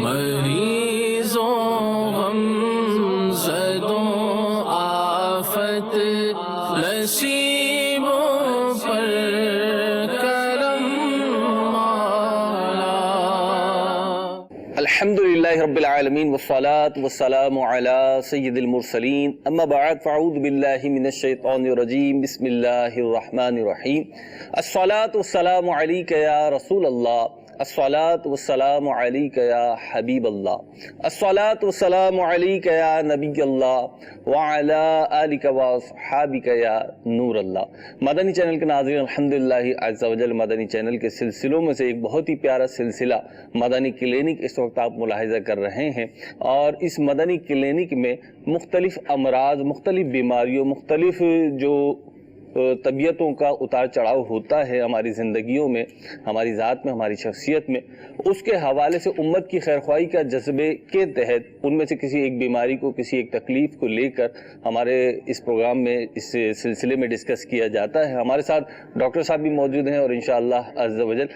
مریضوں غم زدوں آفت نصیبوں پر کرم مولا. الحمدللہ رب العالمین والصلاة والسلام علی سید المرسلین اما بعد فاعوذ باللہ من الشیطان الرجیم بسم اللہ الرحمن الرحیم. الصلاة والسلام علیک یا رسول اللہ، الصلاة والسلام علیک یا حبیب اللہ، الصلاة والسلام علیک یا نبی اللہ وعلا آلک واصحابک یا نور اللہ. مدنی چینل کے ناظرین، الحمدللہ عز و جل مدنی چینل کے سلسلوں میں سے ایک بہت ہی پیارا سلسلہ مدنی کلینک اس وقت آپ ملاحظہ کر رہے ہیں، اور اس مدنی کلینک میں مختلف امراض، مختلف بیماریوں، مختلف جو طبیعتوں کا اتار چڑھاؤ ہوتا ہے ہماری زندگیوں میں، ہماری ذات میں، ہماری شخصیت میں، اس کے حوالے سے امت کی خیرخواہی کا جذبے کے تحت ان میں سے کسی ایک بیماری کو، کسی ایک تکلیف کو لے کر ہمارے اس پروگرام میں، اس سلسلے میں ڈسکس کیا جاتا ہے. ہمارے ساتھ ڈاکٹر صاحب بھی موجود ہیں، اور انشاءاللہ عز و جل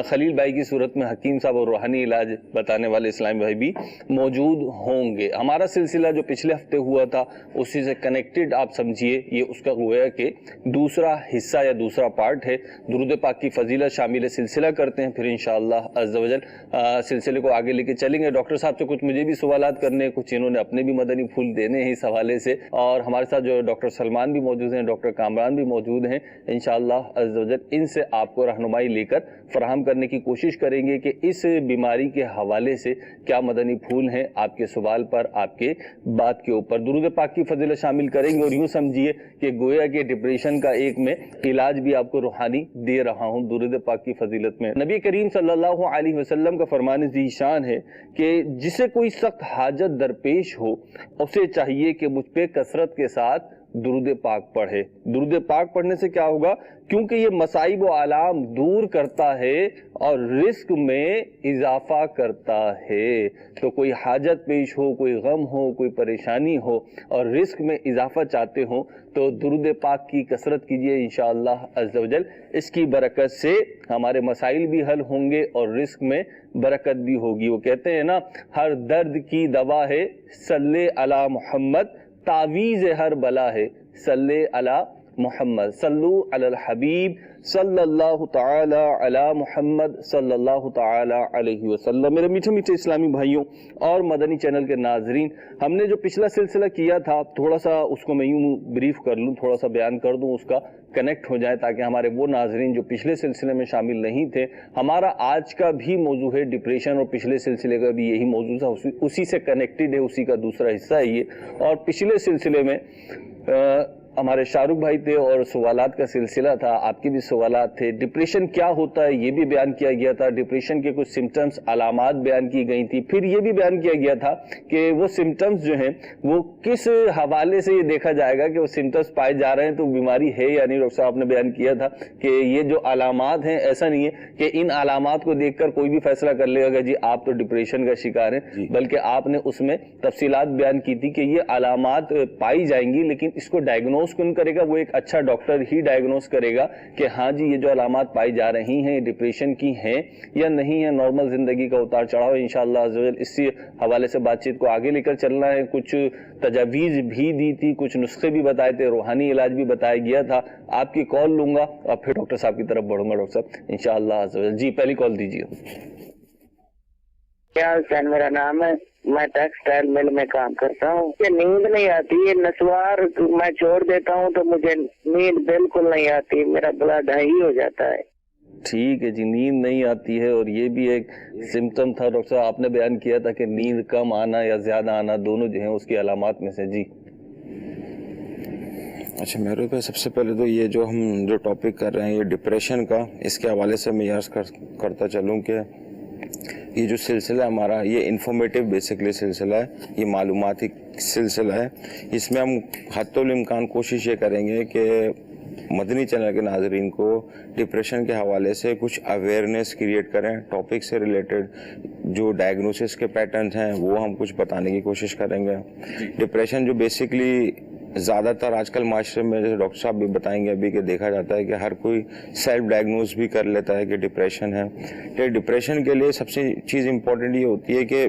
خلیل بھائی کی صورت میں حکیم صاحب اور روحانی علاج بتانے والے اسلام بھائی بھی موجود ہوں گے. ہمارا سلسلہ جو پچھلے ہفتے ہوا تھا اسی سے کنیکٹڈ آپ سمجھیے، یہ اس کا گویا کہ دوسرا حصہ یا دوسرا پارٹ ہے. درود پاک کی فضیلت شامل سلسلہ کرتے ہیں، پھر انشاءاللہ عز و جل سلسلے کو آگے لے کے چلیں گے. ڈاکٹر صاحب سے کچھ مجھے بھی سوالات کرنے ہیں، کچھ انہوں نے اپنے بھی مدنی پھول دینے ہیں اس حوالے سے، اور ہمارے ساتھ جو ڈاکٹر سلمان بھی موجود ہیں، ڈاکٹر کامران بھی موجود ہیں. انشاءاللہ عز و جل ان سے آپ کو رہنمائی لے کر فراہم کرنے کی کوشش کریں گے کہ اس بیماری کے حوالے سے کیا مدنی پھول ہیں آپ کے سوال پر، آپ کے بات کے اوپر. درود پاک کی فضیلت شامل کریں گے، اور یوں سمجھیے کہ گویا کہ ڈپریشن کا ایک میں علاج بھی آپ کو روحانی دے رہا ہوں درود پاک کی فضیلت میں. نبی کریم صلی اللہ علیہ وسلم کا فرمان ذی شان ہے کہ جسے کوئی سخت حاجت درپیش ہو اسے چاہیے کہ مجھ پہ کثرت کے ساتھ درود پاک پڑھے. درود پاک پڑھنے سے کیا ہوگا؟ کیونکہ یہ مصائب و آلام دور کرتا ہے اور رزق میں اضافہ کرتا ہے. تو کوئی حاجت پیش ہو، کوئی غم ہو، کوئی پریشانی ہو اور رزق میں اضافہ چاہتے ہوں تو درود پاک کی کثرت کیجئے. انشاءاللہ عز و جل اس کی برکت سے ہمارے مسائل بھی حل ہوں گے اور رزق میں برکت بھی ہوگی. وہ کہتے ہیں نا، ہر درد کی دوا ہے صلی علی محمد، تعویذ ہر بلا ہے صلی علی محمد. صلو علی الحبیب صلی اللہ تعالی علی محمد صلی اللہ تعالی علیہ وسلم. میرے میٹھے میٹھے اسلامی بھائیوں اور مدنی چینل کے ناظرین، ہم نے جو پچھلا سلسلہ کیا تھا تھوڑا سا اس کو میں یوں بریف کر لوں، تھوڑا سا بیان کر دوں، اس کا کنیکٹ ہو جائے تاکہ ہمارے وہ ناظرین جو پچھلے سلسلے میں شامل نہیں تھے. ہمارا آج کا بھی موضوع ہے ڈپریشن، اور پچھلے سلسلے کا بھی یہی موضوع تھا، اسی سے کنیکٹڈ ہے، اسی کا دوسرا حصہ ہے یہ. اور پچھلے سلسلے میں ہمارے شاہ رخ بھائی تھے اور سوالات کا سلسلہ تھا، آپ کے بھی سوالات تھے. ڈپریشن کیا ہوتا ہے یہ بھی بیان کیا گیا تھا، ڈپریشن کے کچھ سمٹمز، علامات بیان کی گئی تھی. پھر یہ بھی بیان کیا گیا تھا کہ وہ سمٹمز جو ہیں وہ کس حوالے سے یہ دیکھا جائے گا کہ وہ سمٹمز پائے جا رہے ہیں تو بیماری ہے یا نہیں. ڈاکٹر صاحب نے بیان کیا تھا کہ یہ جو علامات ہیں، ایسا نہیں ہے کہ ان علامات کو دیکھ کر کوئی بھی فیصلہ کر لے گا جی آپ تو ڈپریشن کا شکار ہیں، بلکہ آپ نے اس میں تفصیلات بیان کی تھی کہ یہ علامات پائی جائیں گی، لیکن اس کو ڈائگنوز کون کرے گا؟ وہ ایک اچھا ڈاکٹر ہی ڈائگنوز کرے گا کہ ہاں جی یہ جو علامات پائی جا رہی ہیں ڈپریشن کی ہیں یا نہیں ہیں. نارمل زندگی کا اتار چڑھاؤ انشاءاللہ عز و جل اسی حوالے سے بات چیت کو آگے لے کر چلنا ہے. کچھ تجاویز بھی دی تھی، کچھ نسخے بھی بتائے تھے، روحانی علاج بھی بتایا گیا تھا. آپ کی کال لوں گا اور پھر ڈاکٹر صاحب کی طرف بڑھوں گا. ڈاکٹر صاحب انشاءاللہ عز و جل. جی پہلی کال دیجیے. کیا حسین میرا نام ہے، میں ٹیکسٹائل مل میں کام کرتا ہوں. کہ نیند نہیں آتی ہے، نسوار میں چھوڑ دیتا ہوں تو مجھے نیند بالکل نہیں آتی، میرا بلڈ ہائی ہو جاتا ہے. ٹھیک ہے جی، نیند نہیں آتی ہے اور یہ بھی ایک سمٹم تھا ڈاکٹر صاحب، آپ نے بیان کیا تھا کہ نیند کم آنا یا زیادہ آنا دونوں جو ہیں اس کی علامات میں سے. جی اچھا، میرے پہ سب سے پہلے تو یہ جو ہم جو ٹاپک کر رہے ہیں یہ ڈپریشن کا، اس کے حوالے سے میں عرض کرتا چلوں کہ یہ جو سلسلہ ہمارا یہ انفارمیٹیو بیسکلی سلسلہ ہے، یہ معلوماتی سلسلہ ہے. اس میں ہم حتی الامکان کوشش یہ کریں گے کہ مدنی چینل کے ناظرین کو ڈپریشن کے حوالے سے کچھ اویئرنیس کریٹ کریں. ٹاپک سے ریلیٹڈ جو ڈائگنوسس کے پیٹرنز ہیں وہ ہم کچھ بتانے کی کوشش کریں گے. ڈپریشن جو بیسکلی ज़्यादा तर आजकल माशरे में, जैसे डॉक्टर साहब भी बताएंगे अभी, कि देखा जाता है कि हर कोई सेल्फ डायग्नोज भी कर लेता है कि डिप्रेशन है। तो डिप्रेशन के लिए सबसे चीज़ इम्पोर्टेंट ये होती है कि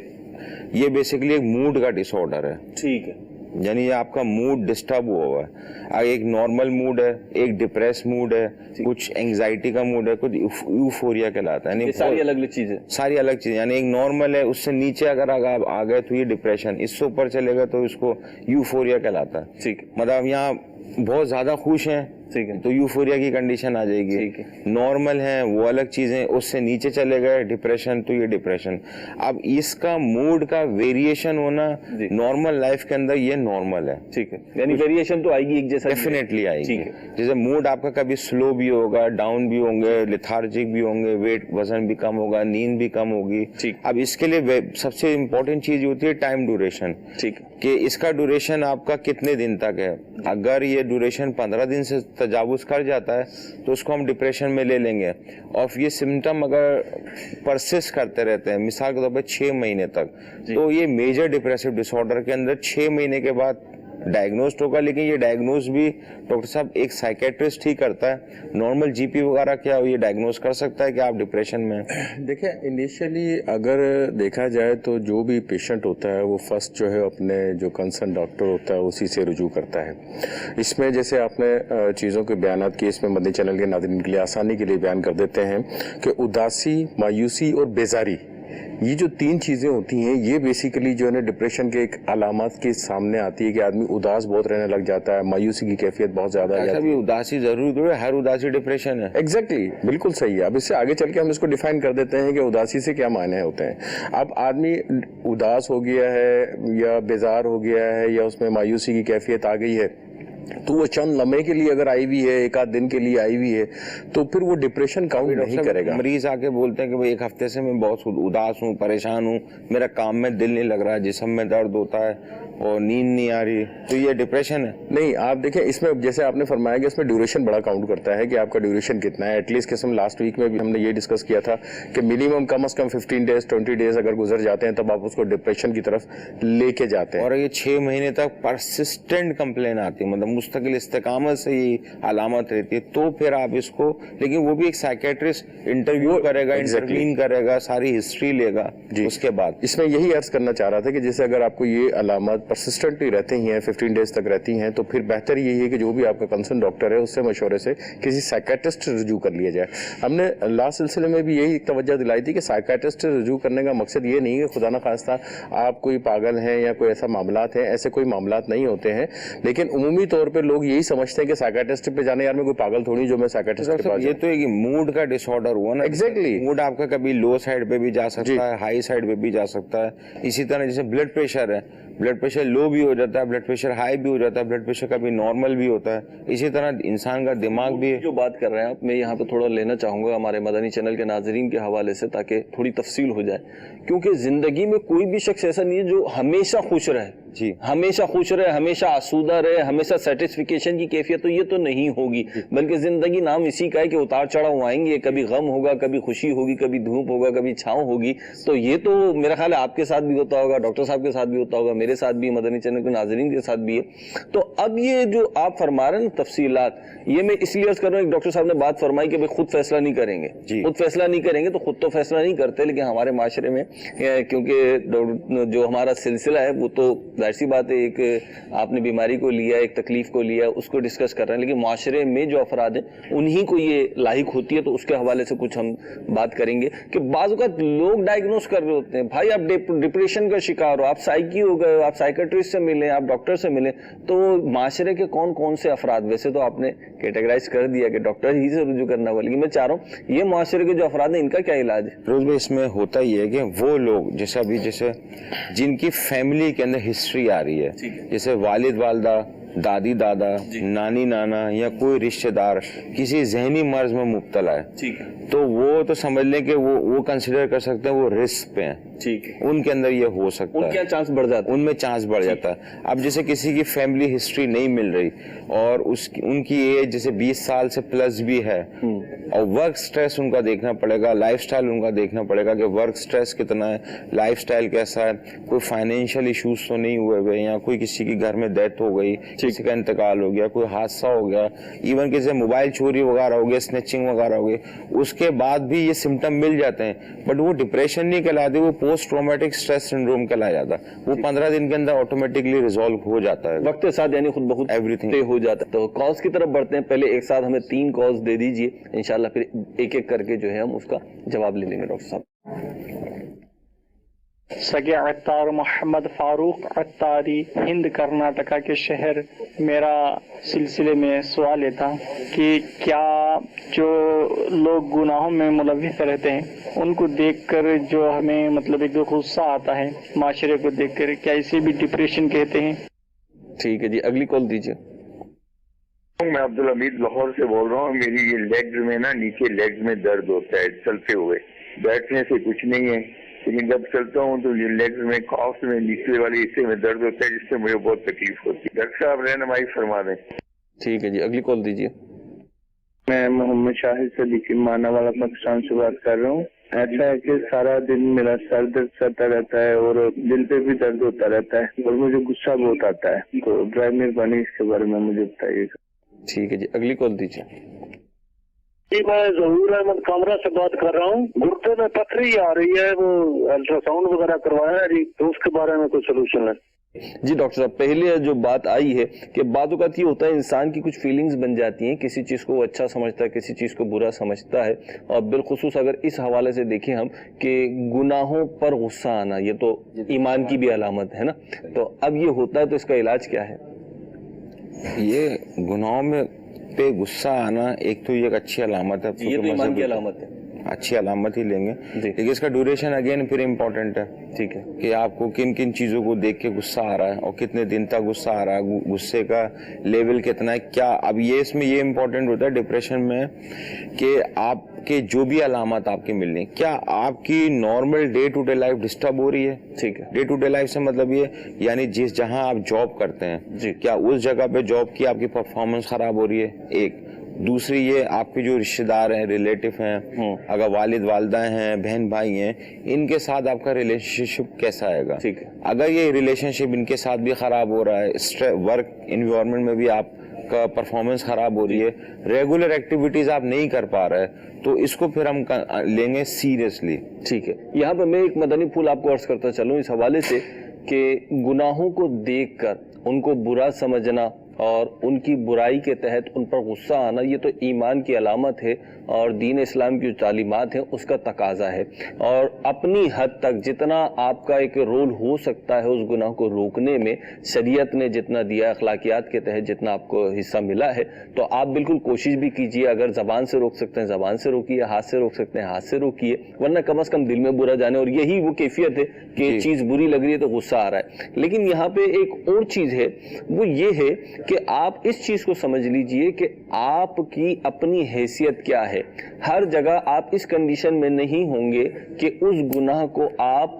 ये बेसिकली एक मूड का डिसऑर्डर है। ठीक है, यानी ये आपका मूड डिस्टर्ब हुआ हुआ है। एक नॉर्मल मूड है, एक डिप्रेस मूड है, कुछ एंग्जाइटी का मूड है, कुछ यूफोरिया कहलाता है। ये सारी अलग अलग चीजें, सारी अलग चीजें। यानी एक नॉर्मल है, उससे नीचे अगर आप आ गए तो ये डिप्रेशन, इससे ऊपर चलेगा तो इसको यूफोरिया कहलाता है। ठीक, मतलब यहाँ बहुत ज्यादा खुश हैं, ठीक है, तो यूफोरिया की कंडीशन आ जाएगी। ठीक है। नॉर्मल है वो अलग चीजें, उससे नीचे चले गए डिप्रेशन, तो ये डिप्रेशन। अब इसका मूड का वेरिएशन होना नॉर्मल लाइफ के अंदर ये नॉर्मल है। ठीक है, यानी वेरिएशन तो आएगी एक जैसा, डेफिनेटली आएगी। ठीक है। जैसे मूड आपका कभी स्लो भी होगा, डाउन भी होंगे, लेथार्जिक भी होंगे, वेट वजन भी कम होगा, नींद भी कम होगी। ठीक। अब इसके लिए सबसे इम्पोर्टेंट चीज होती है टाइम ड्यूरेशन। ठीक, कि इसका ड्यूरेशन आपका कितने दिन तक है। अगर ये ड्यूरेशन 15 दिन से तजावुज कर जाता है तो उसको हम डिप्रेशन में ले लेंगे। और ये सिम्टम अगर परसिस्ट करते रहते हैं, मिसाल के तौर पर 6 महीने तक, तो ये मेजर डिप्रेसिव डिसऑर्डर के अंदर 6 महीने के बाद डायग्नोस्ड होगा। लेकिन ये डायग्नोज भी डॉक्टर साहब एक साइकेट्रिस्ट ही करता है। नॉर्मल जीपी वगैरह क्या ये डायग्नोज कर सकता है कि आप डिप्रेशन में हैं? देखिए, इनिशियली अगर देखा जाए तो जो भी पेशेंट होता है वो फर्स्ट जो है अपने जो कंसर्न डॉक्टर होता है उसी से रुजू करता है। इसमें जैसे आपने चीज़ों के बयान किए, इसमें मदनी चैनल के नाज़रीन के लिए आसानी के लिए बयान कर देते हैं कि उदासी, मायूसी और बेजारी, ये जो 3 चीज़ें होती हैं, ये बेसिकली जो है ना डिप्रेशन के एक अलामत के सामने आती है कि आदमी उदास बहुत रहने लग जाता है, मायूसी की कैफियत बहुत ज़्यादा है। भी उदासी जरूरी थोड़ी हर उदासी डिप्रेशन है। एग्जैक्टली, बिल्कुल सही है। अब इससे आगे चल के हम इसको डिफाइन कर देते हैं कि उदासी से क्या मायने होते हैं। अब आदमी उदास हो गया है या बेजार हो गया है या उसमें मायूसी की कैफियत आ गई है, तो वो चंद लम्हे के लिए अगर आई हुई है, एक आध दिन के लिए आई हुई है, तो फिर वो डिप्रेशन काउंट नहीं करेगा। मरीज आके बोलते हैं कि भाई 1 हफ्ते से मैं बहुत उदास हूँ, परेशान हूँ, मेरा काम में दिल नहीं लग रहा है, जिस्म में दर्द होता है और नींद नहीं आ रही, तो ये डिप्रेशन है? नहीं, आप देखें इसमें जैसे आपने फरमाया कि इसमें ड्यूरेशन बड़ा काउंट करता है कि आपका ड्यूरेशन कितना है। एटलीस्ट किस्म लास्ट वीक में भी हमने ये डिस्कस किया था कि मिनिमम कम से कम 15 डेज 20 डेज अगर गुजर जाते हैं तब आप उसको डिप्रेशन की तरफ लेके जाते हैं। और ये 6 महीने तक परसिस्टेंट कंप्लेन आती है, मतलब मुस्तकिल इस्तेकामत से ये अलामत रहती है, तो फिर आप इसको, लेकिन वो भी एक साइकेट्रिस्ट इंटरव्यू करेगा, इंटरवीन करेगा, सारी हिस्ट्री लेगा उसके बाद। इसमें यही अर्ज करना चाह रहा था कि जैसे अगर आपको ये अलामत परसिस्टेंटली रहती हैं, 15 डेज तक रहती हैं, तो फिर बेहतर यही है कि जो भी आपका कंसर्न डॉक्टर है उससे मशवरे से किसी साइकेट्रिस्ट से रुजू कर लिया जाए। हमने लास्ट सिलसिले में भी यही तवज्जो दिलाई थी कि साइकेट्रिस्ट से रुजू करने का मकसद ये नहीं है खुदा न खास्ता आप कोई पागल हैं या कोई ऐसा मामलात है, ऐसे कोई मामलात नहीं होते हैं। लेकिन उमूमी तौर पर लोग यही समझते हैं कि साइकेट्रिस्ट पे जाने, यार मैं कोई पागल थोड़ी जो मैं साइकेट्रिस्ट के पास। ये तो एक मूड का डिसऑर्डर हुआ ना। एग्जैक्टली, मूड आपका कभी लो साइड पे भी जा सकता है, हाई साइड पे भी जा सकता है। इसी तरह जैसे ब्लड प्रेशर है, ब्लड प्रेशर लो भी हो जाता है, ब्लड प्रेशर हाई भी हो जाता है, ब्लड प्रेशर कभी नॉर्मल भी होता है। इसी तरह इंसान का दिमाग भी, जो बात कर रहे हैं आप, मैं यहाँ पे थोड़ा लेना चाहूँगा हमारे मदनी चैनल के नाजरीन के हवाले से, ताकि थोड़ी तफसील हो जाए। क्योंकि ज़िंदगी में कोई भी शख्स ऐसा नहीं है जो हमेशा खुश रहे, जी हमेशा खुश रहे, हमेशा आसूदा रहे, हमेशा सेटिस्फिकेशन की कैफियत, तो ये तो नहीं होगी। बल्कि ज़िंदगी नाम इसी का है कि उतार चढ़ाव आएंगे, कभी गम होगा, कभी खुशी होगी, कभी धूप होगा, कभी छाँव होगी। तो ये तो मेरा ख्याल है आपके साथ भी होता होगा, डॉक्टर साहब के साथ भी होता होगा, मेरे साथ भी, मदनी चैनल के नाजरीन के साथ भी है। तो अब ये जो आप फरमा रहे हैं तफसीलात, ये मैं इसलिए अर्ज कर रहा हूँ, डॉक्टर साहब ने बात फरमाई कि भाई खुद फैसला नहीं करेंगे, खुद फैसला नहीं करेंगे, तो खुद तो फैसला नहीं करते, लेकिन हमारे माशरे में क्योंकि जो हमारा सिलसिला है वो तो जाहिर सी बात है, एक आपने बीमारी को लिया, एक तकलीफ को लिया, उसको डिस्कस कर रहे हैं, लेकिन माशरे में जो अफराद हैं उन्हीं को ये लाहिक होती है। तो उसके हवाले से कुछ हम बात करेंगे कि बाज़ औक़ात लोग डायग्नोस कर रहे होते हैं, भाई आप डिप्रेशन का शिकार हो, आप साइकी हो गए, आप साइकेट्रिस्ट से मिले, आप डॉक्टर से मिले। तो माशरे के कौन कौन से अफराद, वैसे तो आपने कैटेगराइज कर दिया कि डॉक्टर ही से रुजू करना होगा, लेकिन मैं चाह रहा हूँ ये माशरे के जो अफराद हैं इनका क्या इलाज है? रोज में इसमें होता ही है कि वो लोग जैसे अभी जैसे जिनकी फैमिली के अंदर हिस्ट्री आ रही है, जैसे वालिद वालदा, दादी दादा, नानी नाना या कोई रिश्तेदार किसी जहनी मर्ज में मुब्तला है, ठीक है, तो वो तो समझ लें कि वो कंसिडर कर सकते हैं वो रिस्क पे हैं, ठीक है, उनके अंदर ये हो सकता है, उनके चांस बढ़ जाता है, उनमें चांस बढ़ जाता है। अब जैसे किसी की फैमिली हिस्ट्री नहीं मिल रही और उनकी एज जैसे 20 साल से प्लस भी है और वर्क स्ट्रेस उनका देखना पड़ेगा, लाइफस्टाइल उनका देखना पड़ेगा कि वर्क स्ट्रेस कितना है, लाइफस्टाइल कैसा है, कोई फाइनेंशियल इश्यूज तो नहीं हुए हुए या कोई किसी की घर में डेथ हो गई किसी का इंतकाल हो गया, कोई हादसा हो गया, इवन किसी मोबाइल चोरी वगैरह हो गया, स्नैचिंग वगैरह हो गई, उसके बाद भी ये सिम्टम मिल जाते हैं, बट वो डिप्रेशन नहीं कहलाते, वो पोस्ट ट्रॉमेटिक स्ट्रेस सिंड्रोम कहलाया जाता है। वो 15 दिन के अंदर ऑटोमेटिकली रिजॉल्व हो जाता है, वक्त के साथ यानी खुद बहुत Everything. तय हो जाता है। तो कॉज की तरफ बढ़ते हैं, पहले एक साथ हमें 3 कॉज दे दीजिए, इंशाल्लाह फिर एक एक करके जो है हम उसका जवाब ले लेंगे। डॉक्टर साहब। सगे अत्तार मोहम्मद फारूक अत्तारी, हिंद कर्नाटका के शहर। मेरा सिलसिले में सवाल ये था कि क्या जो लोग गुनाहों में मुलव्विस रहते हैं उनको देखकर जो हमें मतलब एक गुस्सा आता है माशरे को देखकर, क्या इसे भी डिप्रेशन कहते हैं? ठीक है जी, अगली कॉल दीजिए। मैं अब्दुल हमीद लाहौर से बोल रहा हूँ। मेरी ये लेग्स में ना, नीचे लेग्स में दर्द होता है चलते हुए, बैठने से कुछ नहीं है, लेकिन जब चलता हूँ तो ये लेग्स में, कॉफ में, नीचे वाले हिस्से में दर्द होता है, जिससे मुझे बहुत तकलीफ होती है। डॉक्टर साहब रहनुमाई फरमा दें। ठीक है जी, अगली कॉल दीजिए। मैं मोहम्मद शाहिद सदीकी मानावाला पाकिस्तान से बात कर रहा हूँ। ऐसा है कि सारा दिन मेरा सर दर्द करता रहता है और दिल पे भी दर्द होता रहता है और मुझे गुस्सा बहुत आता है, तो ड्राई मेहरबानी इसके बारे में मुझे बताइएगा। ठीक है जी, अगली कॉल दीजिए। जी, मैं जहूर अहमद कामरा से बात कर रहा हूँ। गुर्दे में पथरी आ रही है, वो अल्ट्रासाउंड वगैरह करवाया है जी, तो उसके बारे में कोई सोल्यूशन है? जी डॉक्टर साहब, पहले जो बात आई है कि बातों का ये होता है, इंसान की कुछ फीलिंग्स बन जाती हैं, किसी चीज़ को वो अच्छा समझता है, किसी चीज़ को बुरा समझता है। और बिलखुसूस अगर इस हवाले से देखें हम कि गुनाहों पर गुस्सा आना, ये तो ईमान की भी अलामत है ना, तो अब ये होता है तो इसका इलाज क्या है? ये गुनाहों में पे गुस्सा आना एक तो ये एक अच्छी अलामत है, ये तो ईमान की अलामत है, अच्छी अलामत ही लेंगे, जी। लेकिन इसका ड्यूरेशन अगेन फिर इम्पोर्टेंट है। ठीक है कि आपको किन किन चीज़ों को देख के गुस्सा आ रहा है और कितने दिन तक गुस्सा आ रहा है, गुस्से का लेवल कितना है, क्या अब ये इसमें ये इम्पोर्टेंट होता है डिप्रेशन में कि आपके जो भी अलामत आपकी मिल रही, क्या आपकी normal day to day life disturb हो रही है। ठीक है, डे टू डे लाइफ से मतलब ये यानी जिस जहां आप जॉब करते हैं जी, क्या उस जगह पे जॉब की आपकी परफॉर्मेंस खराब हो रही है, एक। दूसरी ये आपके जो रिश्तेदार हैं, रिलेटिव हैं, अगर वालिद वालदा हैं, बहन भाई हैं, इनके साथ आपका रिलेशनशिप कैसा आएगा। ठीक है, अगर ये रिलेशनशिप इनके साथ भी खराब हो रहा है, वर्क इन्वायरमेंट में भी आपका परफॉर्मेंस खराब हो रही है, रेगुलर एक्टिविटीज आप नहीं कर पा रहे, तो इसको फिर हम लेंगे सीरियसली। ठीक है। यहाँ पे मैं एक मदनी फूल आपको अर्ज करता चलूँ इस हवाले से कि गुनाहों को देखकर उनको बुरा समझना और उनकी बुराई के तहत उन पर गुस्सा आना, ये तो ईमान की अलामत है और दीन इस्लाम की जो तालीमात हैं उसका तकाजा है। और अपनी हद तक जितना आपका एक रोल हो सकता है उस गुनाह को रोकने में, शरीयत ने जितना दिया, अखलाकियात के तहत जितना आपको हिस्सा मिला है, तो आप बिल्कुल कोशिश भी कीजिए। अगर ज़बान से रोक सकते हैं ज़बान से रोकिए, हाथ से रोक सकते हैं हाथ से रोकिए, वरना कम अज़ कम दिल में बुरा जाने। और यही वो कैफियत है कि चीज़ बुरी लग रही है तो गुस्सा आ रहा है। लेकिन यहाँ पे एक और चीज़ है, वो ये है कि आप इस चीज को समझ लीजिए कि आपकी अपनी हैसियत क्या है। हर जगह आप इस कंडीशन में नहीं होंगे कि उस गुनाह को आप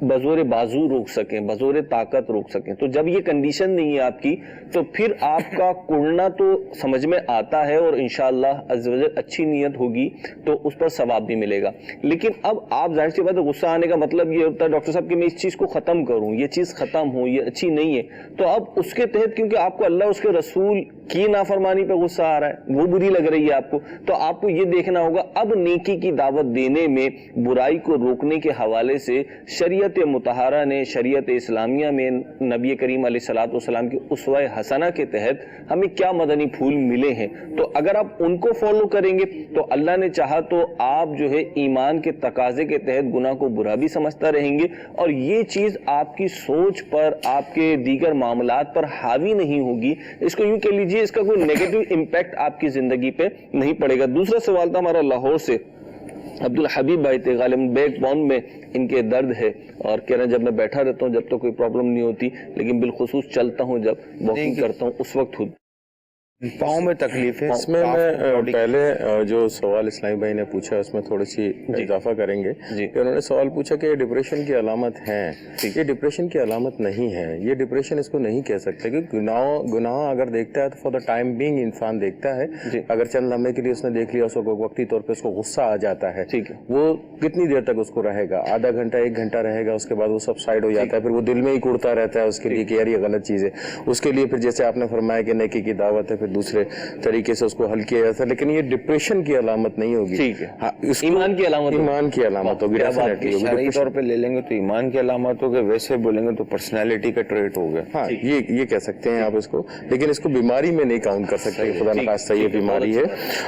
बजोरे बाजू रोक सकें, बजोरे ताकत रोक सकें। तो जब ये कंडीशन नहीं है आपकी, तो फिर आपका कुड़ना तो समझ में आता है और इंशाअल्लाह अज़्ज़ व जल अच्छी नीयत होगी तो उस पर सवाब भी मिलेगा। लेकिन अब आप जाहिर सी बात है, गुस्सा आने का मतलब ये होता है डॉक्टर साहब कि मैं इस चीज को खत्म करूं, ये चीज खत्म हो, ये अच्छी नहीं है, तो अब उसके तहत क्योंकि आपको अल्लाह उसके रसूल की नाफरमानी पे गुस्सा आ रहा है, वो बुरी लग रही है आपको, तो आपको ये देखना होगा अब नेकी की दावत देने में, बुराई को रोकने के हवाले से शरीयत मुतहरा ने, शरीयत इस्लामिया में नबी करीम अलैहिस्सलातु वस्सलाम की उसवा हसना के तहत हमें क्या मदनी फूल मिले हैं, तो अगर आप उनको फॉलो करेंगे तो अल्लाह ने चाहा तो आप जो है ईमान के तकाजे के तहत गुनाह को बुरा भी समझता रहेंगे और ये चीज आपकी सोच पर, आपके दीगर मामलात पर हावी नहीं होगी। इसको यूं कह लीजिए, इसका कोई नेगेटिव इंपैक्ट आपकी जिंदगी पे नहीं पड़ेगा। दूसरा सवाल था हमारा लाहौर से, अब्दुल हबीब भाई थे, गालिबन बैक बोन में इनके दर्द है और कह रहे हैं जब मैं बैठा रहता हूँ जब तो कोई प्रॉब्लम नहीं होती, लेकिन बिलखुसूस चलता हूँ, जब वॉकिंग करता हूँ उस वक्त पाँव में तकलीफ है इसमें मैं पहले जो सवाल इस्लामी भाई ने पूछा उसमें थोड़ी सी इजाफा करेंगे कि उन्होंने सवाल पूछा कि ये डिप्रेशन की अलामत है। ये डिप्रेशन की अलामत नहीं है, ये डिप्रेशन इसको नहीं कह सकते, क्योंकि गुनाह अगर देखता है तो फॉर द टाइम बीइंग इंसान देखता है। अगर चंद लम्हे के लिए उसने देख लिया, उसको वक्ती तौर पर उसको गुस्सा आ जाता है, ठीक है, वो कितनी देर तक उसको रहेगा, आधा घंटा 1 घंटा रहेगा, उसके बाद वो सब साइड हो जाता है, फिर वो दिल में ही कुड़ता रहता है उसके लिए कि यार ये गलत चीज़ है। उसके लिए फिर जैसे आपने फरमाया कि नेकी की दावत है, फिर दूसरे तरीके से उसको हल किया जाता है, लेकिन ये डिप्रेशन की अलामत नहीं होगी। ठीक है, हाँ, ईमान की अलामत होगी। शरई तौर पे ले लेंगे तो ईमान की अलामत हो गई, वैसे बोलेंगे तो पर्सनैलिटी का ट्रेट हो गया। हाँ, ये कह सकते हैं आप इसको, लेकिन इसको बीमारी में नहीं काउंट कर सकते, खुदा न खास्ता ये बीमारी है।